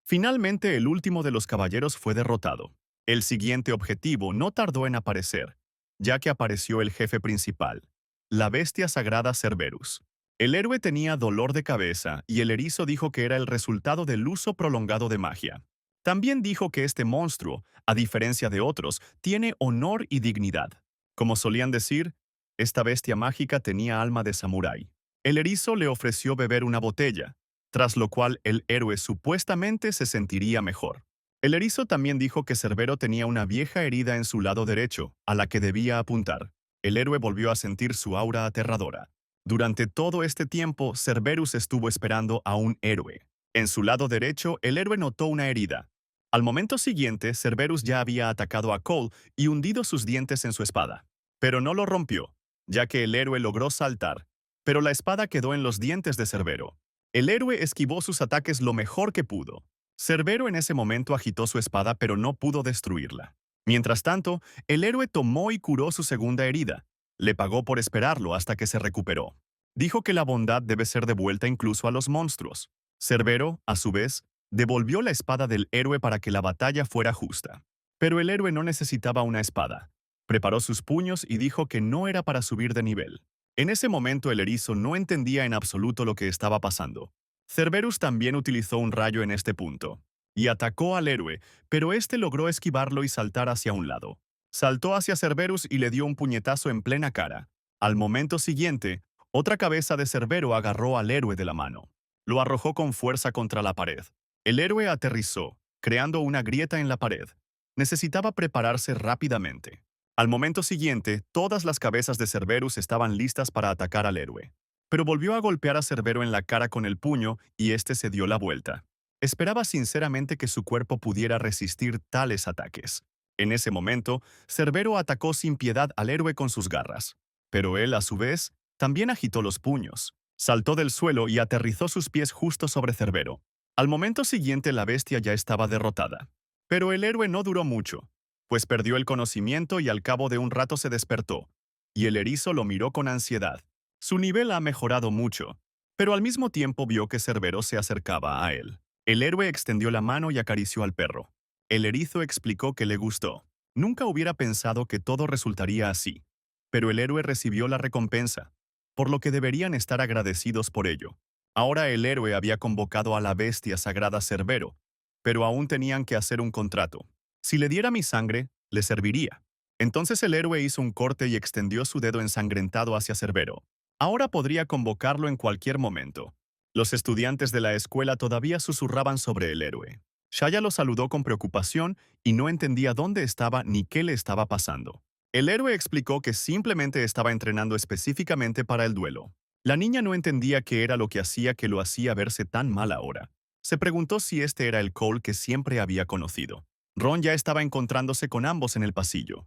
Finalmente, el último de los caballeros fue derrotado. El siguiente objetivo no tardó en aparecer, ya que apareció el jefe principal, la bestia sagrada Cerberus. El héroe tenía dolor de cabeza y el erizo dijo que era el resultado del uso prolongado de magia. También dijo que este monstruo, a diferencia de otros, tiene honor y dignidad. Como solían decir, esta bestia mágica tenía alma de samurái. El erizo le ofreció beber una botella, tras lo cual el héroe supuestamente se sentiría mejor. El erizo también dijo que Cerbero tenía una vieja herida en su lado derecho, a la que debía apuntar. El héroe volvió a sentir su aura aterradora. Durante todo este tiempo, Cerberus estuvo esperando a un héroe. En su lado derecho, el héroe notó una herida. Al momento siguiente, Cerberus ya había atacado a Cole y hundido sus dientes en su espada. Pero no lo rompió, ya que el héroe logró saltar, pero la espada quedó en los dientes de Cerbero. El héroe esquivó sus ataques lo mejor que pudo. Cerbero en ese momento agitó su espada pero no pudo destruirla. Mientras tanto, el héroe tomó y curó su segunda herida. Le pagó por esperarlo hasta que se recuperó. Dijo que la bondad debe ser devuelta incluso a los monstruos. Cerbero, a su vez, devolvió la espada del héroe para que la batalla fuera justa. Pero el héroe no necesitaba una espada. Preparó sus puños y dijo que no era para subir de nivel. En ese momento el erizo no entendía en absoluto lo que estaba pasando. Cerberus también utilizó un rayo en este punto, y atacó al héroe, pero este logró esquivarlo y saltar hacia un lado. Saltó hacia Cerberus y le dio un puñetazo en plena cara. Al momento siguiente, otra cabeza de Cerbero agarró al héroe de la mano. Lo arrojó con fuerza contra la pared. El héroe aterrizó, creando una grieta en la pared. Necesitaba prepararse rápidamente. Al momento siguiente, todas las cabezas de Cerberus estaban listas para atacar al héroe. Pero volvió a golpear a Cerbero en la cara con el puño y este se dio la vuelta. Esperaba sinceramente que su cuerpo pudiera resistir tales ataques. En ese momento, Cerbero atacó sin piedad al héroe con sus garras. Pero él, a su vez, también agitó los puños. Saltó del suelo y aterrizó sus pies justo sobre Cerbero. Al momento siguiente la bestia ya estaba derrotada. Pero el héroe no duró mucho, pues perdió el conocimiento y al cabo de un rato se despertó, y el erizo lo miró con ansiedad. Su nivel ha mejorado mucho, pero al mismo tiempo vio que Cerbero se acercaba a él. El héroe extendió la mano y acarició al perro. El erizo explicó que le gustó. Nunca hubiera pensado que todo resultaría así, pero el héroe recibió la recompensa, por lo que deberían estar agradecidos por ello. Ahora el héroe había convocado a la bestia sagrada Cerbero, pero aún tenían que hacer un contrato. Si le diera mi sangre, le serviría. Entonces el héroe hizo un corte y extendió su dedo ensangrentado hacia Cerbero. Ahora podría convocarlo en cualquier momento. Los estudiantes de la escuela todavía susurraban sobre el héroe. Shaya lo saludó con preocupación y no entendía dónde estaba ni qué le estaba pasando. El héroe explicó que simplemente estaba entrenando específicamente para el duelo. La niña no entendía qué era lo que lo hacía verse tan mal ahora. Se preguntó si este era el Cole que siempre había conocido. Ron ya estaba encontrándose con ambos en el pasillo.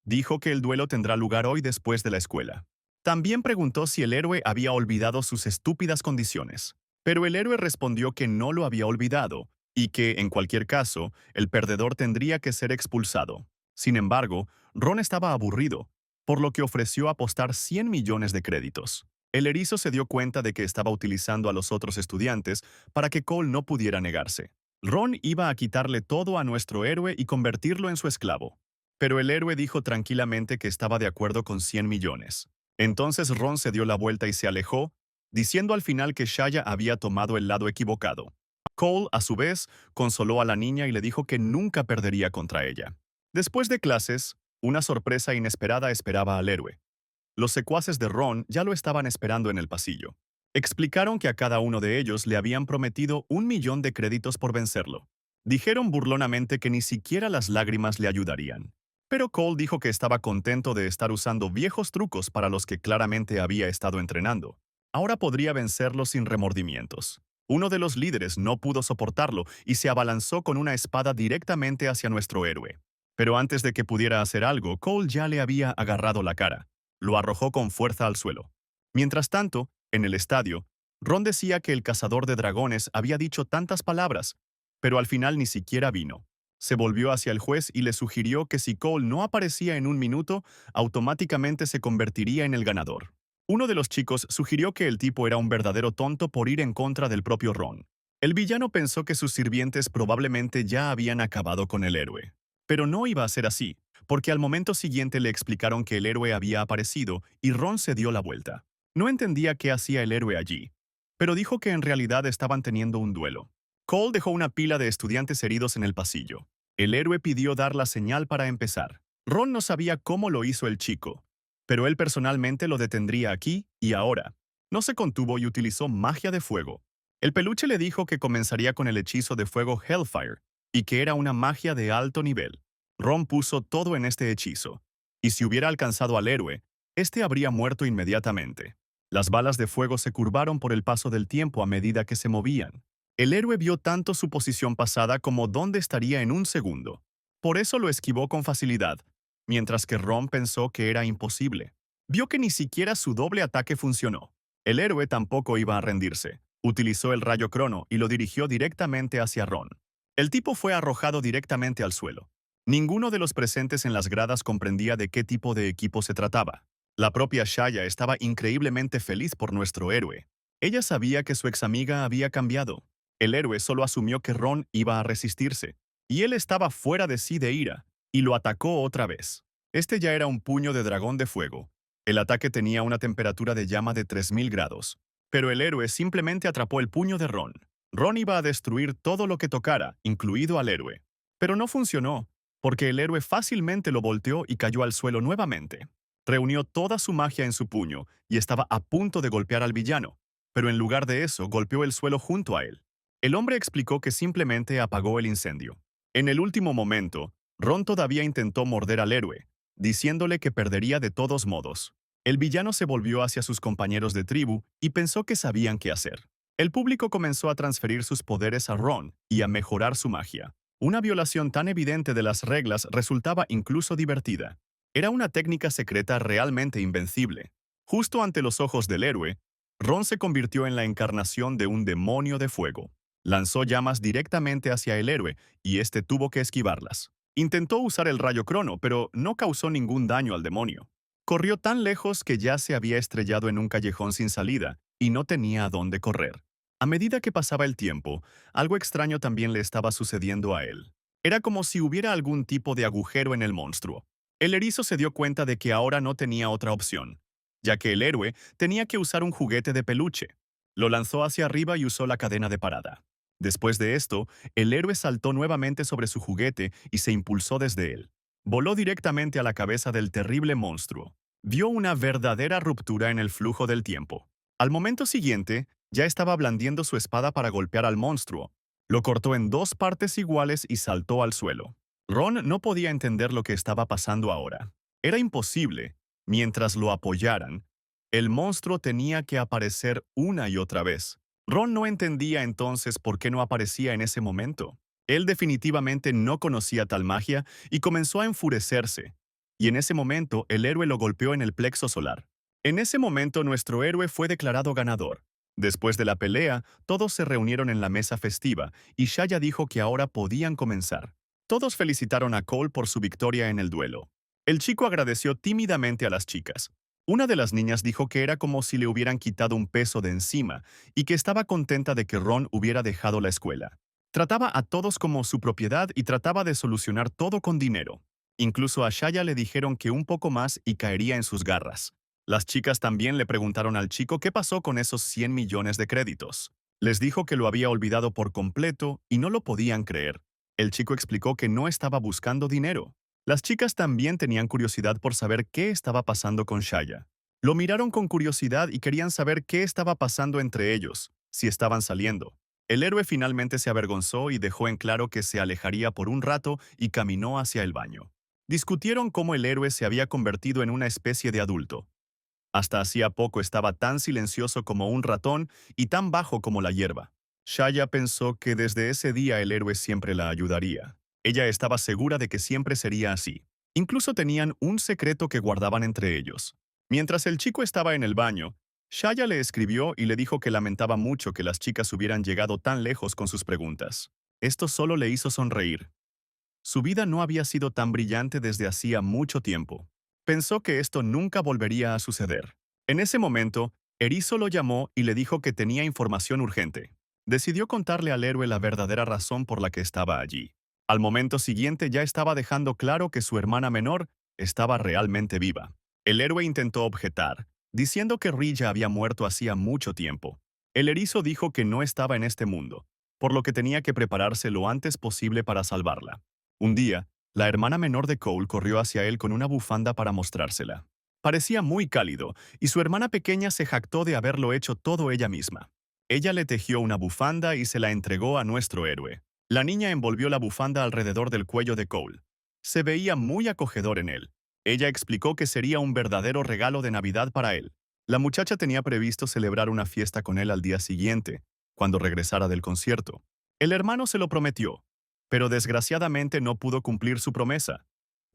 Dijo que el duelo tendrá lugar hoy después de la escuela. También preguntó si el héroe había olvidado sus estúpidas condiciones. Pero el héroe respondió que no lo había olvidado y que, en cualquier caso, el perdedor tendría que ser expulsado. Sin embargo, Ron estaba aburrido, por lo que ofreció apostar 100 millones de créditos. El erizo se dio cuenta de que estaba utilizando a los otros estudiantes para que Cole no pudiera negarse. Ron iba a quitarle todo a nuestro héroe y convertirlo en su esclavo. Pero el héroe dijo tranquilamente que estaba de acuerdo con 100 millones. Entonces Ron se dio la vuelta y se alejó, diciendo al final que Shaya había tomado el lado equivocado. Cole, a su vez, consoló a la niña y le dijo que nunca perdería contra ella. Después de clases, una sorpresa inesperada esperaba al héroe. Los secuaces de Ron ya lo estaban esperando en el pasillo. Explicaron que a cada uno de ellos le habían prometido 1 millón de créditos por vencerlo. Dijeron burlonamente que ni siquiera las lágrimas le ayudarían. Pero Cole dijo que estaba contento de estar usando viejos trucos para los que claramente había estado entrenando. Ahora podría vencerlo sin remordimientos. Uno de los líderes no pudo soportarlo y se abalanzó con una espada directamente hacia nuestro héroe. Pero antes de que pudiera hacer algo, Cole ya le había agarrado la cara. Lo arrojó con fuerza al suelo. Mientras tanto, en el estadio, Ron decía que el cazador de dragones había dicho tantas palabras, pero al final ni siquiera vino. Se volvió hacia el juez y le sugirió que si Cole no aparecía en un minuto, automáticamente se convertiría en el ganador. Uno de los chicos sugirió que el tipo era un verdadero tonto por ir en contra del propio Ron. El villano pensó que sus sirvientes probablemente ya habían acabado con el héroe. Pero no iba a ser así, porque al momento siguiente le explicaron que el héroe había aparecido y Ron se dio la vuelta. No entendía qué hacía el héroe allí, pero dijo que en realidad estaban teniendo un duelo. Cole dejó una pila de estudiantes heridos en el pasillo. El héroe pidió dar la señal para empezar. Ron no sabía cómo lo hizo el chico, pero él personalmente lo detendría aquí y ahora. No se contuvo y utilizó magia de fuego. El peluche le dijo que comenzaría con el hechizo de fuego Hellfire y que era una magia de alto nivel. Ron puso todo en este hechizo, y si hubiera alcanzado al héroe, este habría muerto inmediatamente. Las balas de fuego se curvaron por el paso del tiempo a medida que se movían. El héroe vio tanto su posición pasada como dónde estaría en un segundo. Por eso lo esquivó con facilidad, mientras que Ron pensó que era imposible. Vio que ni siquiera su doble ataque funcionó. El héroe tampoco iba a rendirse. Utilizó el rayo crono y lo dirigió directamente hacia Ron. El tipo fue arrojado directamente al suelo. Ninguno de los presentes en las gradas comprendía de qué tipo de equipo se trataba. La propia Shaya estaba increíblemente feliz por nuestro héroe. Ella sabía que su examiga había cambiado. El héroe solo asumió que Ron iba a resistirse, y él estaba fuera de sí de ira, y lo atacó otra vez. Este ya era un puño de dragón de fuego. El ataque tenía una temperatura de llama de 3000 grados, pero el héroe simplemente atrapó el puño de Ron. Ron iba a destruir todo lo que tocara, incluido al héroe. Pero no funcionó, porque el héroe fácilmente lo volteó y cayó al suelo nuevamente. Reunió toda su magia en su puño y estaba a punto de golpear al villano, pero en lugar de eso golpeó el suelo junto a él. El hombre explicó que simplemente apagó el incendio. En el último momento, Ron todavía intentó morder al héroe, diciéndole que perdería de todos modos. El villano se volvió hacia sus compañeros de tribu y pensó que sabían qué hacer. El público comenzó a transferir sus poderes a Ron y a mejorar su magia. Una violación tan evidente de las reglas resultaba incluso divertida. Era una técnica secreta realmente invencible. Justo ante los ojos del héroe, Ron se convirtió en la encarnación de un demonio de fuego. Lanzó llamas directamente hacia el héroe y este tuvo que esquivarlas. Intentó usar el rayo crono, pero no causó ningún daño al demonio. Corrió tan lejos que ya se había estrellado en un callejón sin salida y no tenía a dónde correr. A medida que pasaba el tiempo, algo extraño también le estaba sucediendo a él. Era como si hubiera algún tipo de agujero en el monstruo. El erizo se dio cuenta de que ahora no tenía otra opción, ya que el héroe tenía que usar un juguete de peluche. Lo lanzó hacia arriba y usó la cadena de parada. Después de esto, el héroe saltó nuevamente sobre su juguete y se impulsó desde él. Voló directamente a la cabeza del terrible monstruo. Vio una verdadera ruptura en el flujo del tiempo. Al momento siguiente, Ya estaba blandiendo su espada para golpear al monstruo. Lo cortó en dos partes iguales y saltó al suelo. Ron no podía entender lo que estaba pasando ahora. Era imposible. Mientras lo apoyaran, el monstruo tenía que aparecer una y otra vez. Ron no entendía entonces por qué no aparecía en ese momento. Él definitivamente no conocía tal magia y comenzó a enfurecerse. Y en ese momento el héroe lo golpeó en el plexo solar. En ese momento nuestro héroe fue declarado ganador. Después de la pelea, todos se reunieron en la mesa festiva y Shaya dijo que ahora podían comenzar. Todos felicitaron a Cole por su victoria en el duelo. El chico agradeció tímidamente a las chicas. Una de las niñas dijo que era como si le hubieran quitado un peso de encima y que estaba contenta de que Ron hubiera dejado la escuela. Trataba a todos como su propiedad y trataba de solucionar todo con dinero. Incluso a Shaya le dijeron que un poco más y caería en sus garras. Las chicas también le preguntaron al chico qué pasó con esos 100 millones de créditos. Les dijo que lo había olvidado por completo y no lo podían creer. El chico explicó que no estaba buscando dinero. Las chicas también tenían curiosidad por saber qué estaba pasando con Shaya. Lo miraron con curiosidad y querían saber qué estaba pasando entre ellos, si estaban saliendo. El héroe finalmente se avergonzó y dejó en claro que se alejaría por un rato y caminó hacia el baño. Discutieron cómo el héroe se había convertido en una especie de adulto. Hasta hacía poco estaba tan silencioso como un ratón y tan bajo como la hierba. Shaya pensó que desde ese día el héroe siempre la ayudaría. Ella estaba segura de que siempre sería así. Incluso tenían un secreto que guardaban entre ellos. Mientras el chico estaba en el baño, Shaya le escribió y le dijo que lamentaba mucho que las chicas hubieran llegado tan lejos con sus preguntas. Esto solo le hizo sonreír. Su vida no había sido tan brillante desde hacía mucho tiempo. Pensó que esto nunca volvería a suceder. En ese momento, Erizo lo llamó y le dijo que tenía información urgente. Decidió contarle al héroe la verdadera razón por la que estaba allí. Al momento siguiente ya estaba dejando claro que su hermana menor estaba realmente viva. El héroe intentó objetar, diciendo que Rilla había muerto hacía mucho tiempo. El erizo dijo que no estaba en este mundo, por lo que tenía que prepararse lo antes posible para salvarla. Un día, la hermana menor de Cole corrió hacia él con una bufanda para mostrársela. Parecía muy cálido, y su hermana pequeña se jactó de haberlo hecho todo ella misma. Ella le tejió una bufanda y se la entregó a nuestro héroe. La niña envolvió la bufanda alrededor del cuello de Cole. Se veía muy acogedor en él. Ella explicó que sería un verdadero regalo de Navidad para él. La muchacha tenía previsto celebrar una fiesta con él al día siguiente, cuando regresara del concierto. El hermano se lo prometió, pero desgraciadamente no pudo cumplir su promesa,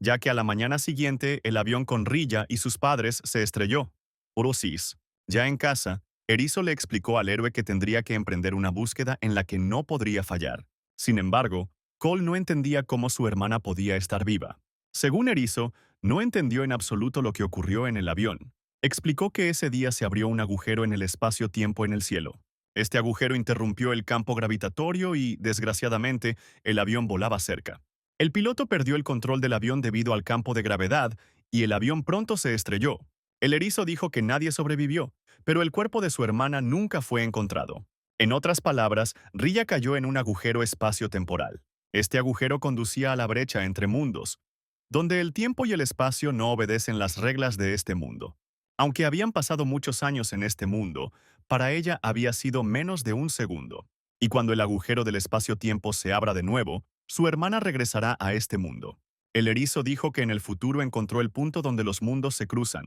ya que a la mañana siguiente el avión con Rilla y sus padres se estrelló. Orosis, ya en casa, Erizo le explicó al héroe que tendría que emprender una búsqueda en la que no podría fallar. Sin embargo, Cole no entendía cómo su hermana podía estar viva. Según Erizo, no entendió en absoluto lo que ocurrió en el avión. Explicó que ese día se abrió un agujero en el espacio-tiempo en el cielo. Este agujero interrumpió el campo gravitatorio y, desgraciadamente, el avión volaba cerca. El piloto perdió el control del avión debido al campo de gravedad y el avión pronto se estrelló. El erizo dijo que nadie sobrevivió, pero el cuerpo de su hermana nunca fue encontrado. En otras palabras, Rilla cayó en un agujero espacio-temporal. Este agujero conducía a la brecha entre mundos, donde el tiempo y el espacio no obedecen las reglas de este mundo. Aunque habían pasado muchos años en este mundo, para ella había sido menos de un segundo. Y cuando el agujero del espacio-tiempo se abra de nuevo, su hermana regresará a este mundo. El erizo dijo que en el futuro encontró el punto donde los mundos se cruzan,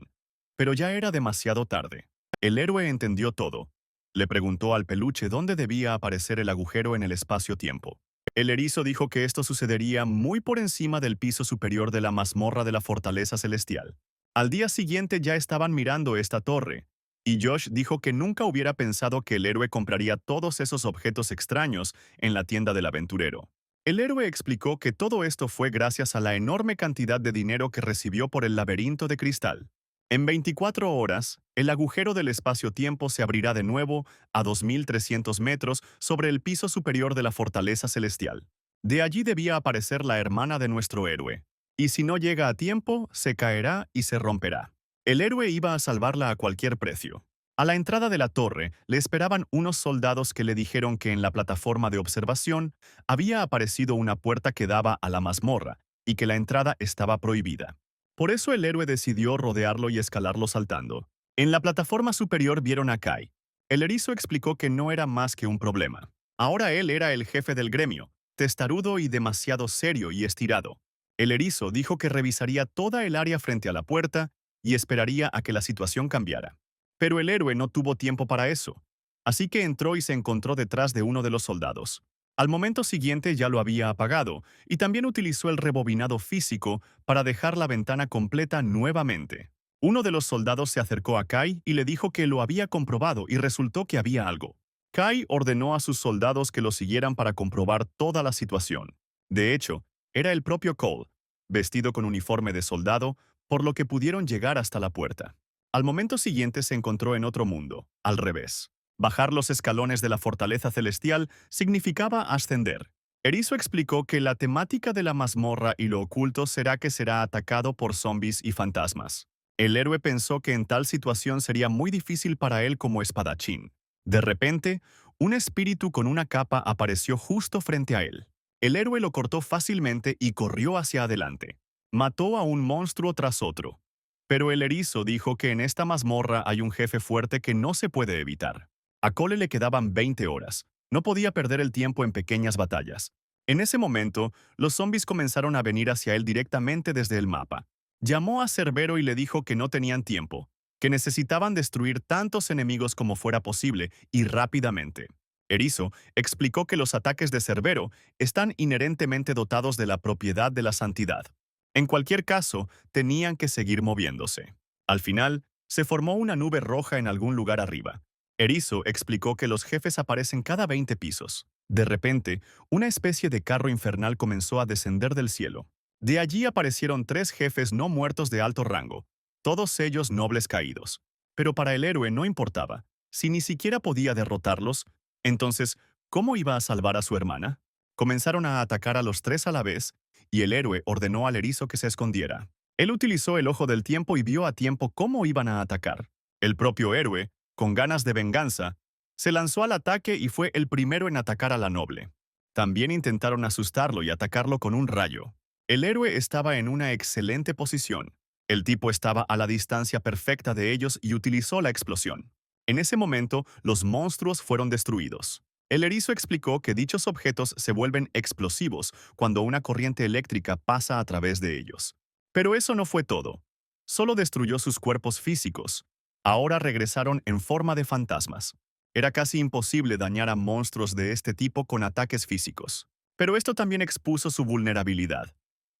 pero ya era demasiado tarde. El héroe entendió todo. Le preguntó al peluche dónde debía aparecer el agujero en el espacio-tiempo. El erizo dijo que esto sucedería muy por encima del piso superior de la mazmorra de la fortaleza celestial. Al día siguiente ya estaban mirando esta torre, y Josh dijo que nunca hubiera pensado que el héroe compraría todos esos objetos extraños en la tienda del aventurero. El héroe explicó que todo esto fue gracias a la enorme cantidad de dinero que recibió por el laberinto de cristal. En 24 horas, el agujero del espacio-tiempo se abrirá de nuevo a 2.300 metros sobre el piso superior de la fortaleza celestial. De allí debía aparecer la hermana de nuestro héroe. Y si no llega a tiempo, se caerá y se romperá. El héroe iba a salvarla a cualquier precio. A la entrada de la torre le esperaban unos soldados que le dijeron que en la plataforma de observación había aparecido una puerta que daba a la mazmorra y que la entrada estaba prohibida. Por eso el héroe decidió rodearlo y escalarlo saltando. En la plataforma superior vieron a Kai. El erizo explicó que no era más que un problema. Ahora él era el jefe del gremio, testarudo y demasiado serio y estirado. El erizo dijo que revisaría toda el área frente a la puerta y esperaría a que la situación cambiara. Pero el héroe no tuvo tiempo para eso, así que entró y se encontró detrás de uno de los soldados. Al momento siguiente ya lo había apagado y también utilizó el rebobinado físico para dejar la ventana completa nuevamente. Uno de los soldados se acercó a Kai y le dijo que lo había comprobado y resultó que había algo. Kai ordenó a sus soldados que lo siguieran para comprobar toda la situación. De hecho, era el propio Cole, vestido con uniforme de soldado, por lo que pudieron llegar hasta la puerta. Al momento siguiente se encontró en otro mundo, al revés. Bajar los escalones de la fortaleza celestial significaba ascender. Erizo explicó que la temática de la mazmorra y lo oculto será que será atacado por zombies y fantasmas. El héroe pensó que en tal situación sería muy difícil para él como espadachín. De repente, un espíritu con una capa apareció justo frente a él. El héroe lo cortó fácilmente y corrió hacia adelante. Mató a un monstruo tras otro. Pero el erizo dijo que en esta mazmorra hay un jefe fuerte que no se puede evitar. A Cole le quedaban 20 horas. No podía perder el tiempo en pequeñas batallas. En ese momento, los zombies comenzaron a venir hacia él directamente desde el mapa. Llamó a Cerbero y le dijo que no tenían tiempo, que necesitaban destruir tantos enemigos como fuera posible y rápidamente. Erizo explicó que los ataques de Cerbero están inherentemente dotados de la propiedad de la santidad. En cualquier caso, tenían que seguir moviéndose. Al final, se formó una nube roja en algún lugar arriba. Erizo explicó que los jefes aparecen cada 20 pisos. De repente, una especie de carro infernal comenzó a descender del cielo. De allí aparecieron 3 jefes no muertos de alto rango, todos ellos nobles caídos. Pero para el héroe no importaba. Si ni siquiera podía derrotarlos, entonces, ¿cómo iba a salvar a su hermana? Comenzaron a atacar a los 3 a la vez, y el héroe ordenó al erizo que se escondiera. Él utilizó el ojo del tiempo y vio a tiempo cómo iban a atacar. El propio héroe, con ganas de venganza, se lanzó al ataque y fue el primero en atacar a la noble. También intentaron asustarlo y atacarlo con un rayo. El héroe estaba en una excelente posición. El tipo estaba a la distancia perfecta de ellos y utilizó la explosión. En ese momento, los monstruos fueron destruidos. El erizo explicó que dichos objetos se vuelven explosivos cuando una corriente eléctrica pasa a través de ellos. Pero eso no fue todo. Solo destruyó sus cuerpos físicos. Ahora regresaron en forma de fantasmas. Era casi imposible dañar a monstruos de este tipo con ataques físicos. Pero esto también expuso su vulnerabilidad.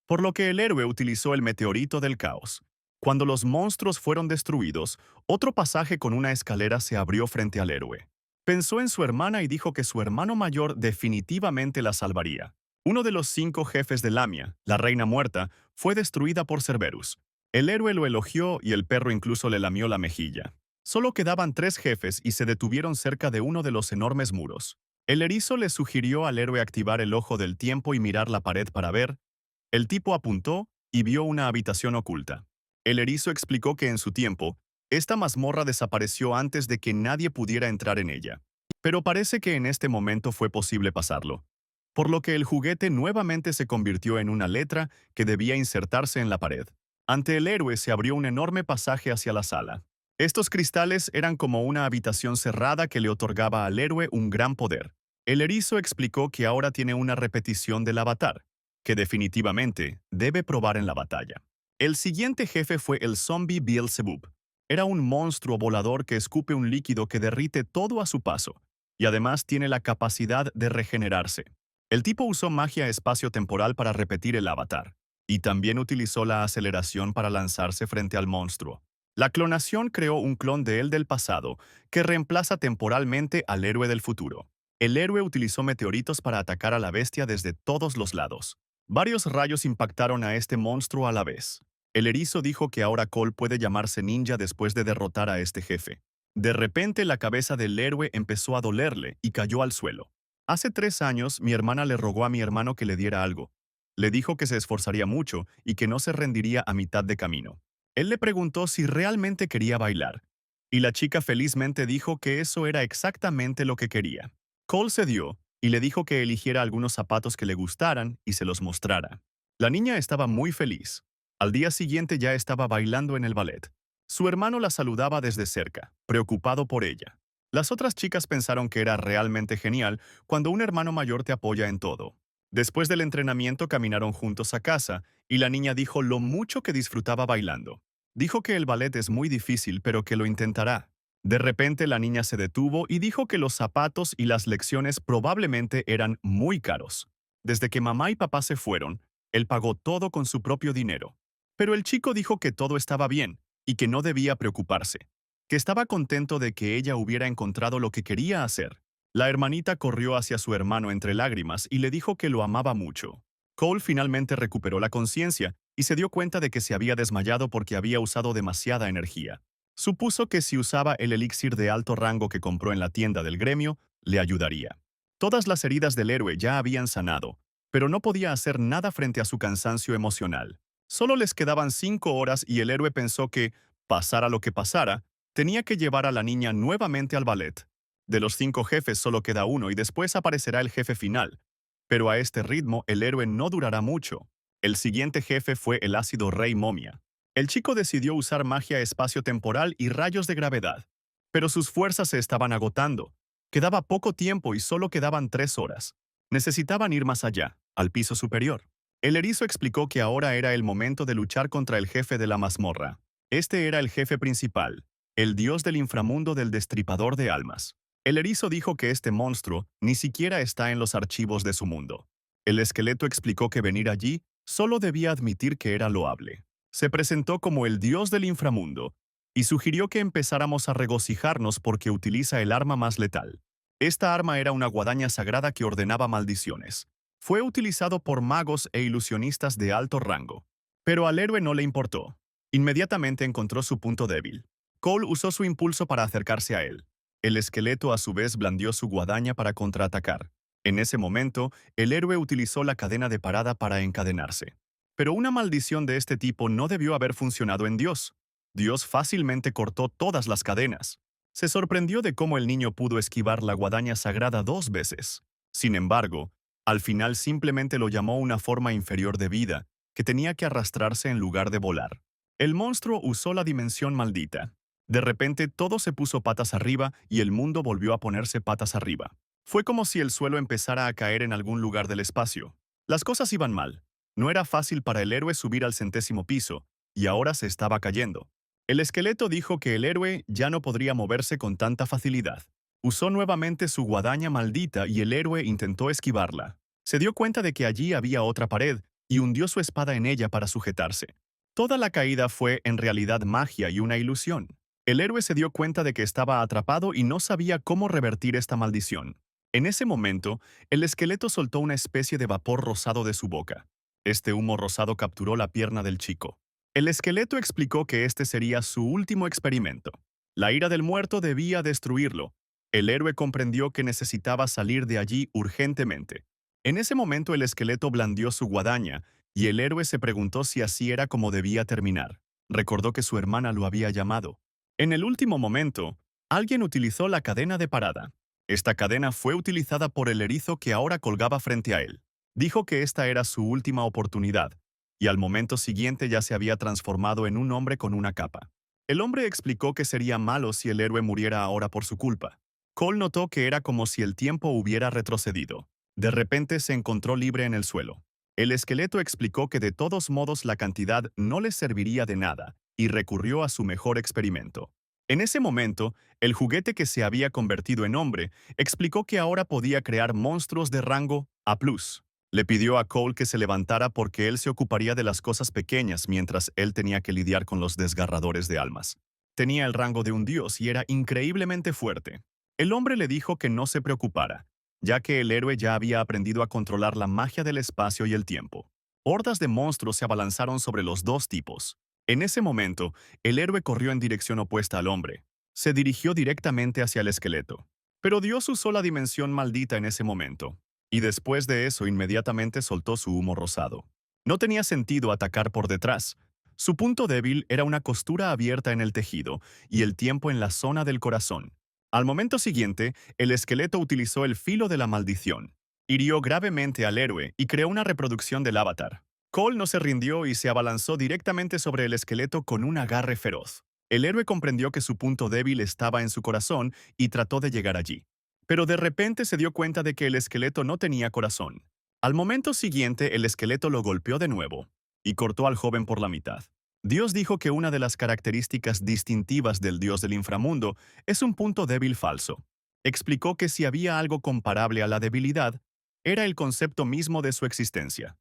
Por lo que el héroe utilizó el meteorito del caos. Cuando los monstruos fueron destruidos, otro pasaje con una escalera se abrió frente al héroe. Pensó en su hermana y dijo que su hermano mayor definitivamente la salvaría. Uno de los 5 jefes de Lamia, la reina muerta, fue destruida por Cerberus. El héroe lo elogió y el perro incluso le lamió la mejilla. Solo quedaban 3 jefes y se detuvieron cerca de uno de los enormes muros. El erizo le sugirió al héroe activar el ojo del tiempo y mirar la pared para ver. El tipo apuntó y vio una habitación oculta. El erizo explicó que en su tiempo, esta mazmorra desapareció antes de que nadie pudiera entrar en ella. Pero parece que en este momento fue posible pasarlo. Por lo que el juguete nuevamente se convirtió en una letra que debía insertarse en la pared. Ante el héroe se abrió un enorme pasaje hacia la sala. Estos cristales eran como una habitación cerrada que le otorgaba al héroe un gran poder. El erizo explicó que ahora tiene una repetición del avatar, que definitivamente debe probar en la batalla. El siguiente jefe fue el zombie Beelzebub. Era un monstruo volador que escupe un líquido que derrite todo a su paso, y además tiene la capacidad de regenerarse. El tipo usó magia espacio-temporal para repetir el avatar, y también utilizó la aceleración para lanzarse frente al monstruo. La clonación creó un clon de él del pasado, que reemplaza temporalmente al héroe del futuro. El héroe utilizó meteoritos para atacar a la bestia desde todos los lados. Varios rayos impactaron a este monstruo a la vez. El erizo dijo que ahora Cole puede llamarse ninja después de derrotar a este jefe. De repente la cabeza del héroe empezó a dolerle y cayó al suelo. Hace 3 años mi hermana le rogó a mi hermano que le diera algo. Le dijo que se esforzaría mucho y que no se rendiría a mitad de camino. Él le preguntó si realmente quería bailar, y la chica felizmente dijo que eso era exactamente lo que quería. Cole cedió y le dijo que eligiera algunos zapatos que le gustaran y se los mostrara. La niña estaba muy feliz. Al día siguiente ya estaba bailando en el ballet. Su hermano la saludaba desde cerca, preocupado por ella. Las otras chicas pensaron que era realmente genial cuando un hermano mayor te apoya en todo. Después del entrenamiento caminaron juntos a casa y la niña dijo lo mucho que disfrutaba bailando. Dijo que el ballet es muy difícil, pero que lo intentará. De repente la niña se detuvo y dijo que los zapatos y las lecciones probablemente eran muy caros. Desde que mamá y papá se fueron, él pagó todo con su propio dinero. Pero el chico dijo que todo estaba bien y que no debía preocuparse, que estaba contento de que ella hubiera encontrado lo que quería hacer. La hermanita corrió hacia su hermano entre lágrimas y le dijo que lo amaba mucho. Cole finalmente recuperó la conciencia y se dio cuenta de que se había desmayado porque había usado demasiada energía. Supuso que si usaba el elixir de alto rango que compró en la tienda del gremio, le ayudaría. Todas las heridas del héroe ya habían sanado, pero no podía hacer nada frente a su cansancio emocional. Solo les quedaban 5 horas y el héroe pensó que, pasara lo que pasara, tenía que llevar a la niña nuevamente al ballet. De los 5 jefes solo queda uno y después aparecerá el jefe final. Pero a este ritmo el héroe no durará mucho. El siguiente jefe fue el ácido rey momia. El chico decidió usar magia espacio-temporal y rayos de gravedad. Pero sus fuerzas se estaban agotando. Quedaba poco tiempo y solo quedaban 3 horas. Necesitaban ir más allá, al piso superior. El erizo explicó que ahora era el momento de luchar contra el jefe de la mazmorra. Este era el jefe principal, el dios del inframundo del destripador de almas. El erizo dijo que este monstruo ni siquiera está en los archivos de su mundo. El esqueleto explicó que venir allí solo debía admitir que era loable. Se presentó como el dios del inframundo y sugirió que empezáramos a regocijarnos porque utiliza el arma más letal. Esta arma era una guadaña sagrada que ordenaba maldiciones. Fue utilizado por magos e ilusionistas de alto rango. Pero al héroe no le importó. Inmediatamente encontró su punto débil. Cole usó su impulso para acercarse a él. El esqueleto a su vez blandió su guadaña para contraatacar. En ese momento, el héroe utilizó la cadena de parada para encadenarse. Pero una maldición de este tipo no debió haber funcionado en Dios. Dios fácilmente cortó todas las cadenas. Se sorprendió de cómo el niño pudo esquivar la guadaña sagrada 2 veces. Sin embargo, al final simplemente lo llamó una forma inferior de vida, que tenía que arrastrarse en lugar de volar. El monstruo usó la dimensión maldita. De repente todo se puso patas arriba y el mundo volvió a ponerse patas arriba. Fue como si el suelo empezara a caer en algún lugar del espacio. Las cosas iban mal. No era fácil para el héroe subir al 100º piso, y ahora se estaba cayendo. El esqueleto dijo que el héroe ya no podría moverse con tanta facilidad. Usó nuevamente su guadaña maldita y el héroe intentó esquivarla. Se dio cuenta de que allí había otra pared y hundió su espada en ella para sujetarse. Toda la caída fue en realidad magia y una ilusión. El héroe se dio cuenta de que estaba atrapado y no sabía cómo revertir esta maldición. En ese momento, el esqueleto soltó una especie de vapor rosado de su boca. Este humo rosado capturó la pierna del chico. El esqueleto explicó que este sería su último experimento. La ira del muerto debía destruirlo. El héroe comprendió que necesitaba salir de allí urgentemente. En ese momento el esqueleto blandió su guadaña y el héroe se preguntó si así era como debía terminar. Recordó que su hermana lo había llamado. En el último momento, alguien utilizó la cadena de parada. Esta cadena fue utilizada por el erizo que ahora colgaba frente a él. Dijo que esta era su última oportunidad, y al momento siguiente ya se había transformado en un hombre con una capa. El hombre explicó que sería malo si el héroe muriera ahora por su culpa. Cole notó que era como si el tiempo hubiera retrocedido. De repente se encontró libre en el suelo. El esqueleto explicó que de todos modos la cantidad no le serviría de nada, y recurrió a su mejor experimento. En ese momento, el juguete que se había convertido en hombre explicó que ahora podía crear monstruos de rango A+. Le pidió a Cole que se levantara porque él se ocuparía de las cosas pequeñas mientras él tenía que lidiar con los desgarradores de almas. Tenía el rango de un dios y era increíblemente fuerte. El hombre le dijo que no se preocupara, ya que el héroe ya había aprendido a controlar la magia del espacio y el tiempo. Hordas de monstruos se abalanzaron sobre los dos tipos. En ese momento, el héroe corrió en dirección opuesta al hombre. Se dirigió directamente hacia el esqueleto. Pero Dios usó la dimensión maldita en ese momento, y después de eso inmediatamente soltó su humo rosado. No tenía sentido atacar por detrás. Su punto débil era una costura abierta en el tejido y el tiempo en la zona del corazón. Al momento siguiente, el esqueleto utilizó el filo de la maldición. Hirió gravemente al héroe y creó una reproducción del avatar. Cole no se rindió y se abalanzó directamente sobre el esqueleto con un agarre feroz. El héroe comprendió que su punto débil estaba en su corazón y trató de llegar allí. Pero de repente se dio cuenta de que el esqueleto no tenía corazón. Al momento siguiente, el esqueleto lo golpeó de nuevo y cortó al joven por la mitad. Dios dijo que una de las características distintivas del Dios del inframundo es un punto débil falso. Explicó que si había algo comparable a la debilidad, era el concepto mismo de su existencia.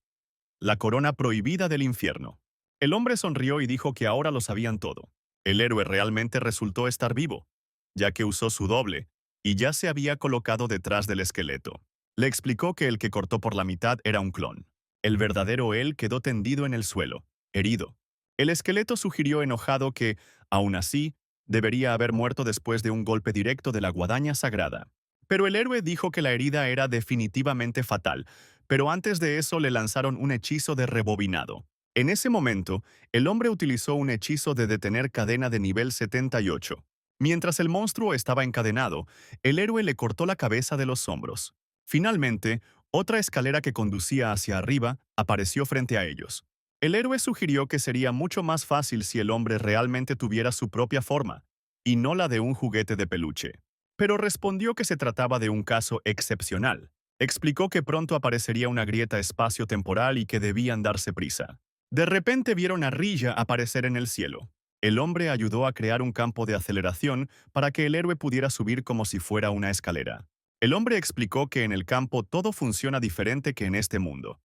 La corona prohibida del infierno. El hombre sonrió y dijo que ahora lo sabían todo. El héroe realmente resultó estar vivo, ya que usó su doble, y ya se había colocado detrás del esqueleto. Le explicó que el que cortó por la mitad era un clon. El verdadero él quedó tendido en el suelo, herido. El esqueleto sugirió enojado que, aún así, debería haber muerto después de un golpe directo de la guadaña sagrada. Pero el héroe dijo que la herida era definitivamente fatal, pero antes de eso le lanzaron un hechizo de rebobinado. En ese momento, el hombre utilizó un hechizo de detener cadena de nivel 78. Mientras el monstruo estaba encadenado, el héroe le cortó la cabeza de los hombros. Finalmente, otra escalera que conducía hacia arriba apareció frente a ellos. El héroe sugirió que sería mucho más fácil si el hombre realmente tuviera su propia forma, y no la de un juguete de peluche. Pero respondió que se trataba de un caso excepcional. Explicó que pronto aparecería una grieta espacio-temporal y que debían darse prisa. De repente vieron a Rilla aparecer en el cielo. El hombre ayudó a crear un campo de aceleración para que el héroe pudiera subir como si fuera una escalera. El hombre explicó que en el campo todo funciona diferente que en este mundo.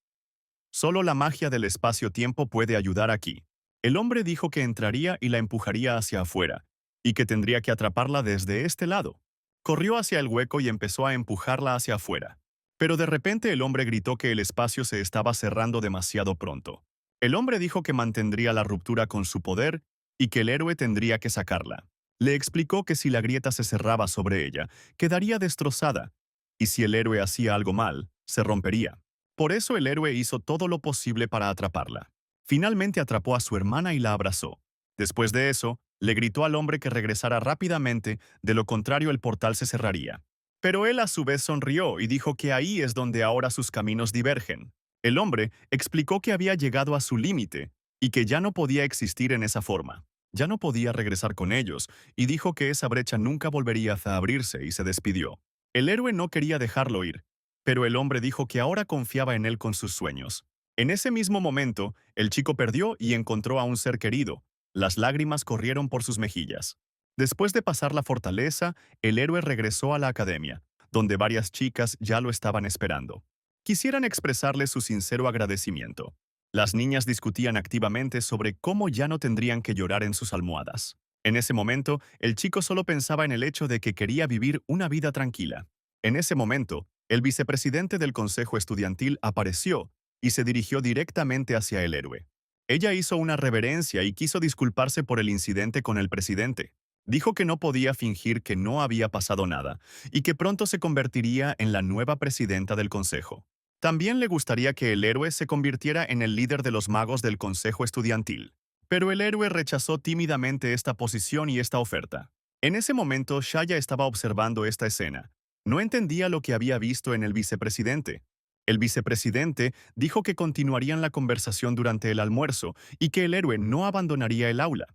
Solo la magia del espacio-tiempo puede ayudar aquí. El hombre dijo que entraría y la empujaría hacia afuera, y que tendría que atraparla desde este lado. Corrió hacia el hueco y empezó a empujarla hacia afuera. Pero de repente el hombre gritó que el espacio se estaba cerrando demasiado pronto. El hombre dijo que mantendría la ruptura con su poder y que el héroe tendría que sacarla. Le explicó que si la grieta se cerraba sobre ella, quedaría destrozada, y si el héroe hacía algo mal, se rompería. Por eso el héroe hizo todo lo posible para atraparla. Finalmente atrapó a su hermana y la abrazó. Después de eso, le gritó al hombre que regresara rápidamente, de lo contrario el portal se cerraría. Pero él a su vez sonrió y dijo que ahí es donde ahora sus caminos divergen. El hombre explicó que había llegado a su límite y que ya no podía existir en esa forma. Ya no podía regresar con ellos y dijo que esa brecha nunca volvería a abrirse y se despidió. El héroe no quería dejarlo ir, pero el hombre dijo que ahora confiaba en él con sus sueños. En ese mismo momento, el chico perdió y encontró a un ser querido. Las lágrimas corrieron por sus mejillas. Después de pasar la fortaleza, el héroe regresó a la academia, donde varias chicas ya lo estaban esperando. Quisieran expresarle su sincero agradecimiento. Las niñas discutían activamente sobre cómo ya no tendrían que llorar en sus almohadas. En ese momento, el chico solo pensaba en el hecho de que quería vivir una vida tranquila. En ese momento, el vicepresidente del consejo estudiantil apareció y se dirigió directamente hacia el héroe. Ella hizo una reverencia y quiso disculparse por el incidente con el presidente. Dijo que no podía fingir que no había pasado nada y que pronto se convertiría en la nueva presidenta del consejo. También le gustaría que el héroe se convirtiera en el líder de los magos del consejo estudiantil. Pero el héroe rechazó tímidamente esta posición y esta oferta. En ese momento, Shaya estaba observando esta escena. No entendía lo que había visto en el vicepresidente. El vicepresidente dijo que continuarían la conversación durante el almuerzo y que el héroe no abandonaría el aula.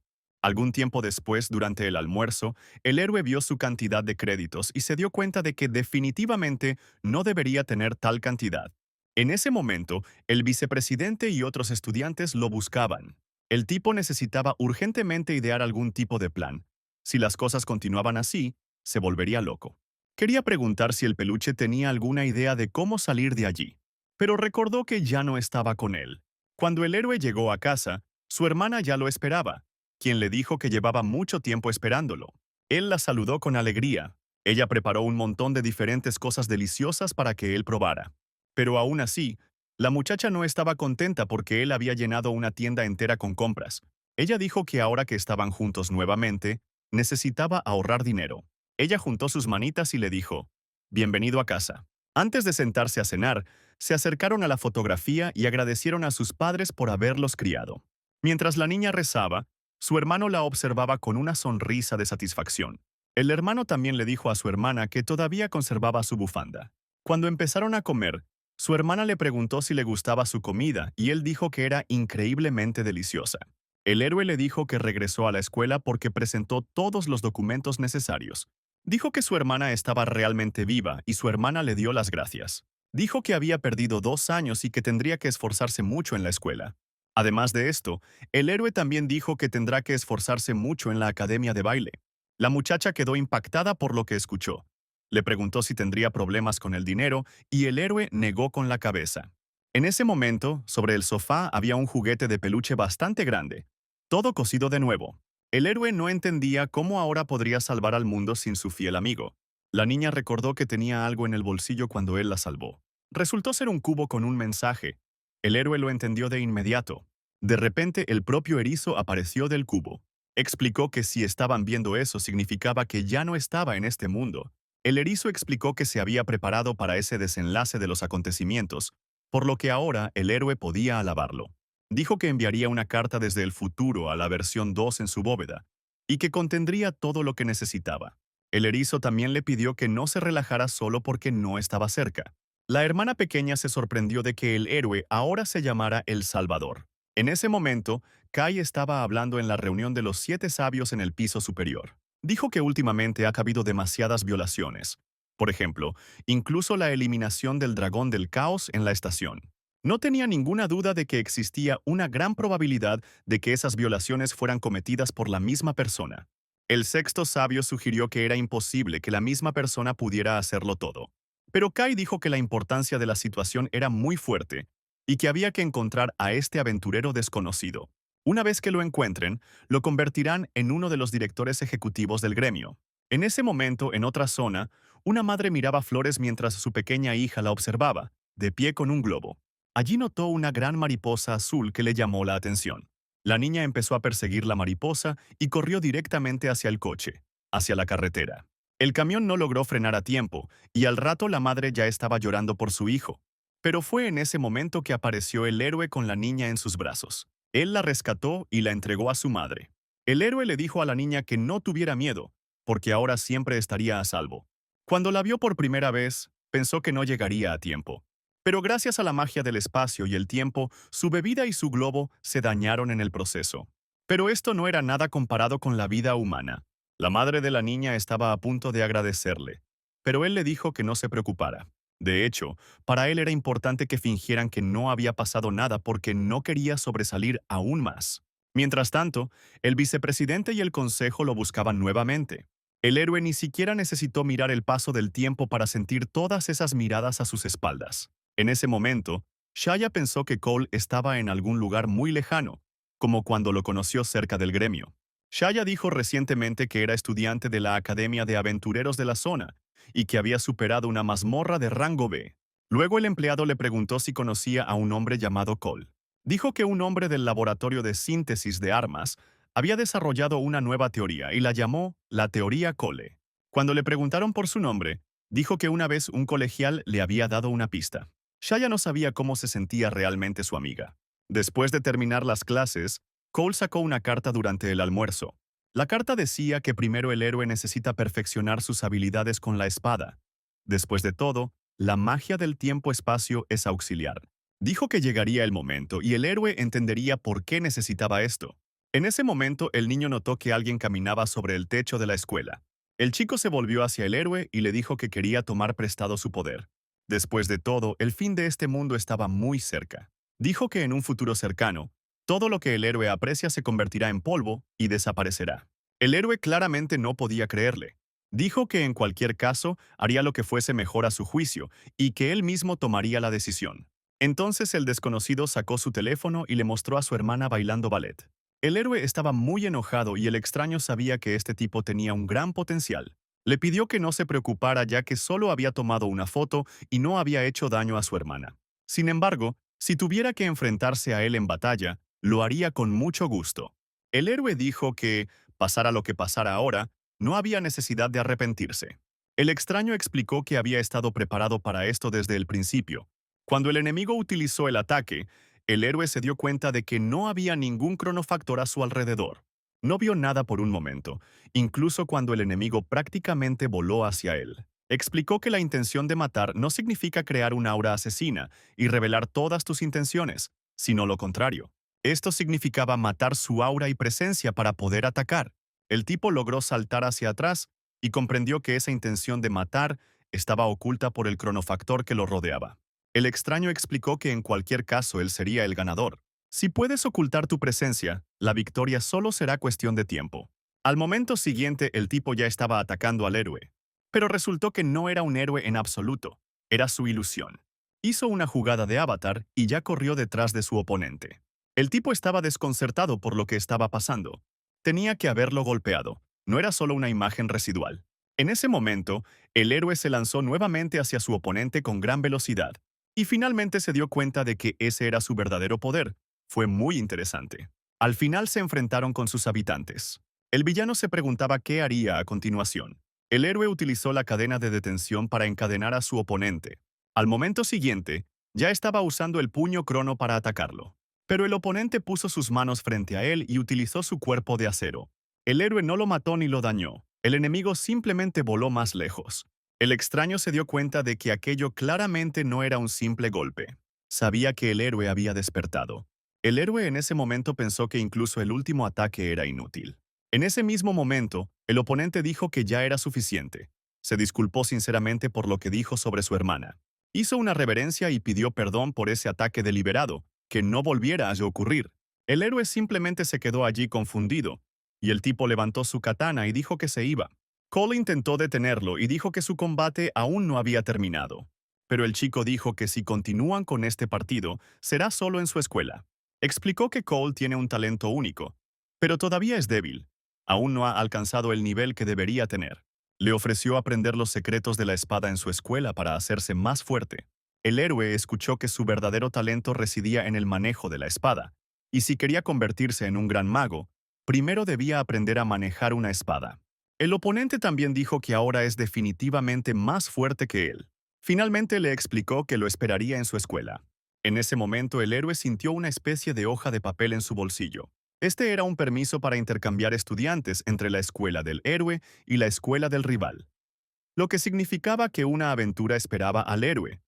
Algún tiempo después, durante el almuerzo, el héroe vio su cantidad de créditos y se dio cuenta de que definitivamente no debería tener tal cantidad. En ese momento, el vicepresidente y otros estudiantes lo buscaban. El tipo necesitaba urgentemente idear algún tipo de plan. Si las cosas continuaban así, se volvería loco. Quería preguntar si el peluche tenía alguna idea de cómo salir de allí, pero recordó que ya no estaba con él. Cuando el héroe llegó a casa, su hermana ya lo esperaba, quien le dijo que llevaba mucho tiempo esperándolo. Él la saludó con alegría. Ella preparó un montón de diferentes cosas deliciosas para que él probara. Pero aún así, la muchacha no estaba contenta porque él había llenado una tienda entera con compras. Ella dijo que ahora que estaban juntos nuevamente, necesitaba ahorrar dinero. Ella juntó sus manitas y le dijo, «Bienvenido a casa». Antes de sentarse a cenar, se acercaron a la fotografía y agradecieron a sus padres por haberlos criado. Mientras la niña rezaba, su hermano la observaba con una sonrisa de satisfacción. El hermano también le dijo a su hermana que todavía conservaba su bufanda. Cuando empezaron a comer, su hermana le preguntó si le gustaba su comida y él dijo que era increíblemente deliciosa. El héroe le dijo que regresó a la escuela porque presentó todos los documentos necesarios. Dijo que su hermana estaba realmente viva y su hermana le dio las gracias. Dijo que había perdido 2 años y que tendría que esforzarse mucho en la escuela. Además de esto, el héroe también dijo que tendrá que esforzarse mucho en la academia de baile. La muchacha quedó impactada por lo que escuchó. Le preguntó si tendría problemas con el dinero y el héroe negó con la cabeza. En ese momento, sobre el sofá había un juguete de peluche bastante grande, todo cosido de nuevo. El héroe no entendía cómo ahora podría salvar al mundo sin su fiel amigo. La niña recordó que tenía algo en el bolsillo cuando él la salvó. Resultó ser un cubo con un mensaje. El héroe lo entendió de inmediato. De repente, el propio erizo apareció del cubo. Explicó que si estaban viendo eso significaba que ya no estaba en este mundo. El erizo explicó que se había preparado para ese desenlace de los acontecimientos, por lo que ahora el héroe podía alabarlo. Dijo que enviaría una carta desde el futuro a la versión 2 en su bóveda, y que contendría todo lo que necesitaba. El erizo también le pidió que no se relajara solo porque no estaba cerca. La hermana pequeña se sorprendió de que el héroe ahora se llamara El Salvador. En ese momento, Kai estaba hablando en la reunión de los 7 sabios en el piso superior. Dijo que últimamente ha habido demasiadas violaciones. Por ejemplo, incluso la eliminación del dragón del caos en la estación. No tenía ninguna duda de que existía una gran probabilidad de que esas violaciones fueran cometidas por la misma persona. El sexto sabio sugirió que era imposible que la misma persona pudiera hacerlo todo. Pero Kai dijo que la importancia de la situación era muy fuerte y que había que encontrar a este aventurero desconocido. Una vez que lo encuentren, lo convertirán en uno de los directores ejecutivos del gremio. En ese momento, en otra zona, una madre miraba flores mientras su pequeña hija la observaba, de pie con un globo. Allí notó una gran mariposa azul que le llamó la atención. La niña empezó a perseguir la mariposa y corrió directamente hacia el coche, hacia la carretera. El camión no logró frenar a tiempo, y al rato la madre ya estaba llorando por su hijo. Pero fue en ese momento que apareció el héroe con la niña en sus brazos. Él la rescató y la entregó a su madre. El héroe le dijo a la niña que no tuviera miedo, porque ahora siempre estaría a salvo. Cuando la vio por primera vez, pensó que no llegaría a tiempo. Pero gracias a la magia del espacio y el tiempo, su bebida y su globo se dañaron en el proceso. Pero esto no era nada comparado con la vida humana. La madre de la niña estaba a punto de agradecerle, pero él le dijo que no se preocupara. De hecho, para él era importante que fingieran que no había pasado nada porque no quería sobresalir aún más. Mientras tanto, el vicepresidente y el consejo lo buscaban nuevamente. El héroe ni siquiera necesitó mirar el paso del tiempo para sentir todas esas miradas a sus espaldas. En ese momento, Shaya pensó que Cole estaba en algún lugar muy lejano, como cuando lo conoció cerca del gremio. Shaya dijo recientemente que era estudiante de la Academia de Aventureros de la zona y que había superado una mazmorra de rango B. Luego el empleado le preguntó si conocía a un hombre llamado Cole. Dijo que un hombre del laboratorio de síntesis de armas había desarrollado una nueva teoría y la llamó la teoría Cole. Cuando le preguntaron por su nombre, dijo que una vez un colegial le había dado una pista. Shaya no sabía cómo se sentía realmente su amiga. Después de terminar las clases, Cole sacó una carta durante el almuerzo. La carta decía que primero el héroe necesita perfeccionar sus habilidades con la espada. Después de todo, la magia del tiempo-espacio es auxiliar. Dijo que llegaría el momento y el héroe entendería por qué necesitaba esto. En ese momento, el niño notó que alguien caminaba sobre el techo de la escuela. El chico se volvió hacia el héroe y le dijo que quería tomar prestado su poder. Después de todo, el fin de este mundo estaba muy cerca. Dijo que en un futuro cercano, todo lo que el héroe aprecia se convertirá en polvo y desaparecerá. El héroe claramente no podía creerle. Dijo que en cualquier caso haría lo que fuese mejor a su juicio y que él mismo tomaría la decisión. Entonces el desconocido sacó su teléfono y le mostró a su hermana bailando ballet. El héroe estaba muy enojado y el extraño sabía que este tipo tenía un gran potencial. Le pidió que no se preocupara ya que solo había tomado una foto y no había hecho daño a su hermana. Sin embargo, si tuviera que enfrentarse a él en batalla, lo haría con mucho gusto. El héroe dijo que, pasara lo que pasara ahora, no había necesidad de arrepentirse. El extraño explicó que había estado preparado para esto desde el principio. Cuando el enemigo utilizó el ataque, el héroe se dio cuenta de que no había ningún cronofactor a su alrededor. No vio nada por un momento, incluso cuando el enemigo prácticamente voló hacia él. Explicó que la intención de matar no significa crear una aura asesina y revelar todas tus intenciones, sino lo contrario. Esto significaba matar su aura y presencia para poder atacar. El tipo logró saltar hacia atrás y comprendió que esa intención de matar estaba oculta por el cronofactor que lo rodeaba. El extraño explicó que en cualquier caso él sería el ganador. Si puedes ocultar tu presencia, la victoria solo será cuestión de tiempo. Al momento siguiente, el tipo ya estaba atacando al héroe. Pero resultó que no era un héroe en absoluto, era su ilusión. Hizo una jugada de avatar y ya corrió detrás de su oponente. El tipo estaba desconcertado por lo que estaba pasando. Tenía que haberlo golpeado, no era solo una imagen residual. En ese momento, el héroe se lanzó nuevamente hacia su oponente con gran velocidad, y finalmente se dio cuenta de que ese era su verdadero poder. Fue muy interesante. Al final se enfrentaron con sus habitantes. El villano se preguntaba qué haría a continuación. El héroe utilizó la cadena de detención para encadenar a su oponente. Al momento siguiente, ya estaba usando el puño crono para atacarlo. Pero el oponente puso sus manos frente a él y utilizó su cuerpo de acero. El héroe no lo mató ni lo dañó. El enemigo simplemente voló más lejos. El extraño se dio cuenta de que aquello claramente no era un simple golpe. Sabía que el héroe había despertado. El héroe en ese momento pensó que incluso el último ataque era inútil. En ese mismo momento, el oponente dijo que ya era suficiente. Se disculpó sinceramente por lo que dijo sobre su hermana. Hizo una reverencia y pidió perdón por ese ataque deliberado, que no volviera a ocurrir. El héroe simplemente se quedó allí confundido, y el tipo levantó su katana y dijo que se iba. Cole intentó detenerlo y dijo que su combate aún no había terminado. Pero el chico dijo que si continúan con este partido, será solo en su escuela. Explicó que Cole tiene un talento único, pero todavía es débil. Aún no ha alcanzado el nivel que debería tener. Le ofreció aprender los secretos de la espada en su escuela para hacerse más fuerte. El héroe escuchó que su verdadero talento residía en el manejo de la espada, y si quería convertirse en un gran mago, primero debía aprender a manejar una espada. El oponente también dijo que ahora es definitivamente más fuerte que él. Finalmente le explicó que lo esperaría en su escuela. En ese momento el héroe sintió una especie de hoja de papel en su bolsillo. Este era un permiso para intercambiar estudiantes entre la escuela del héroe y la escuela del rival, lo que significaba que una aventura esperaba al héroe,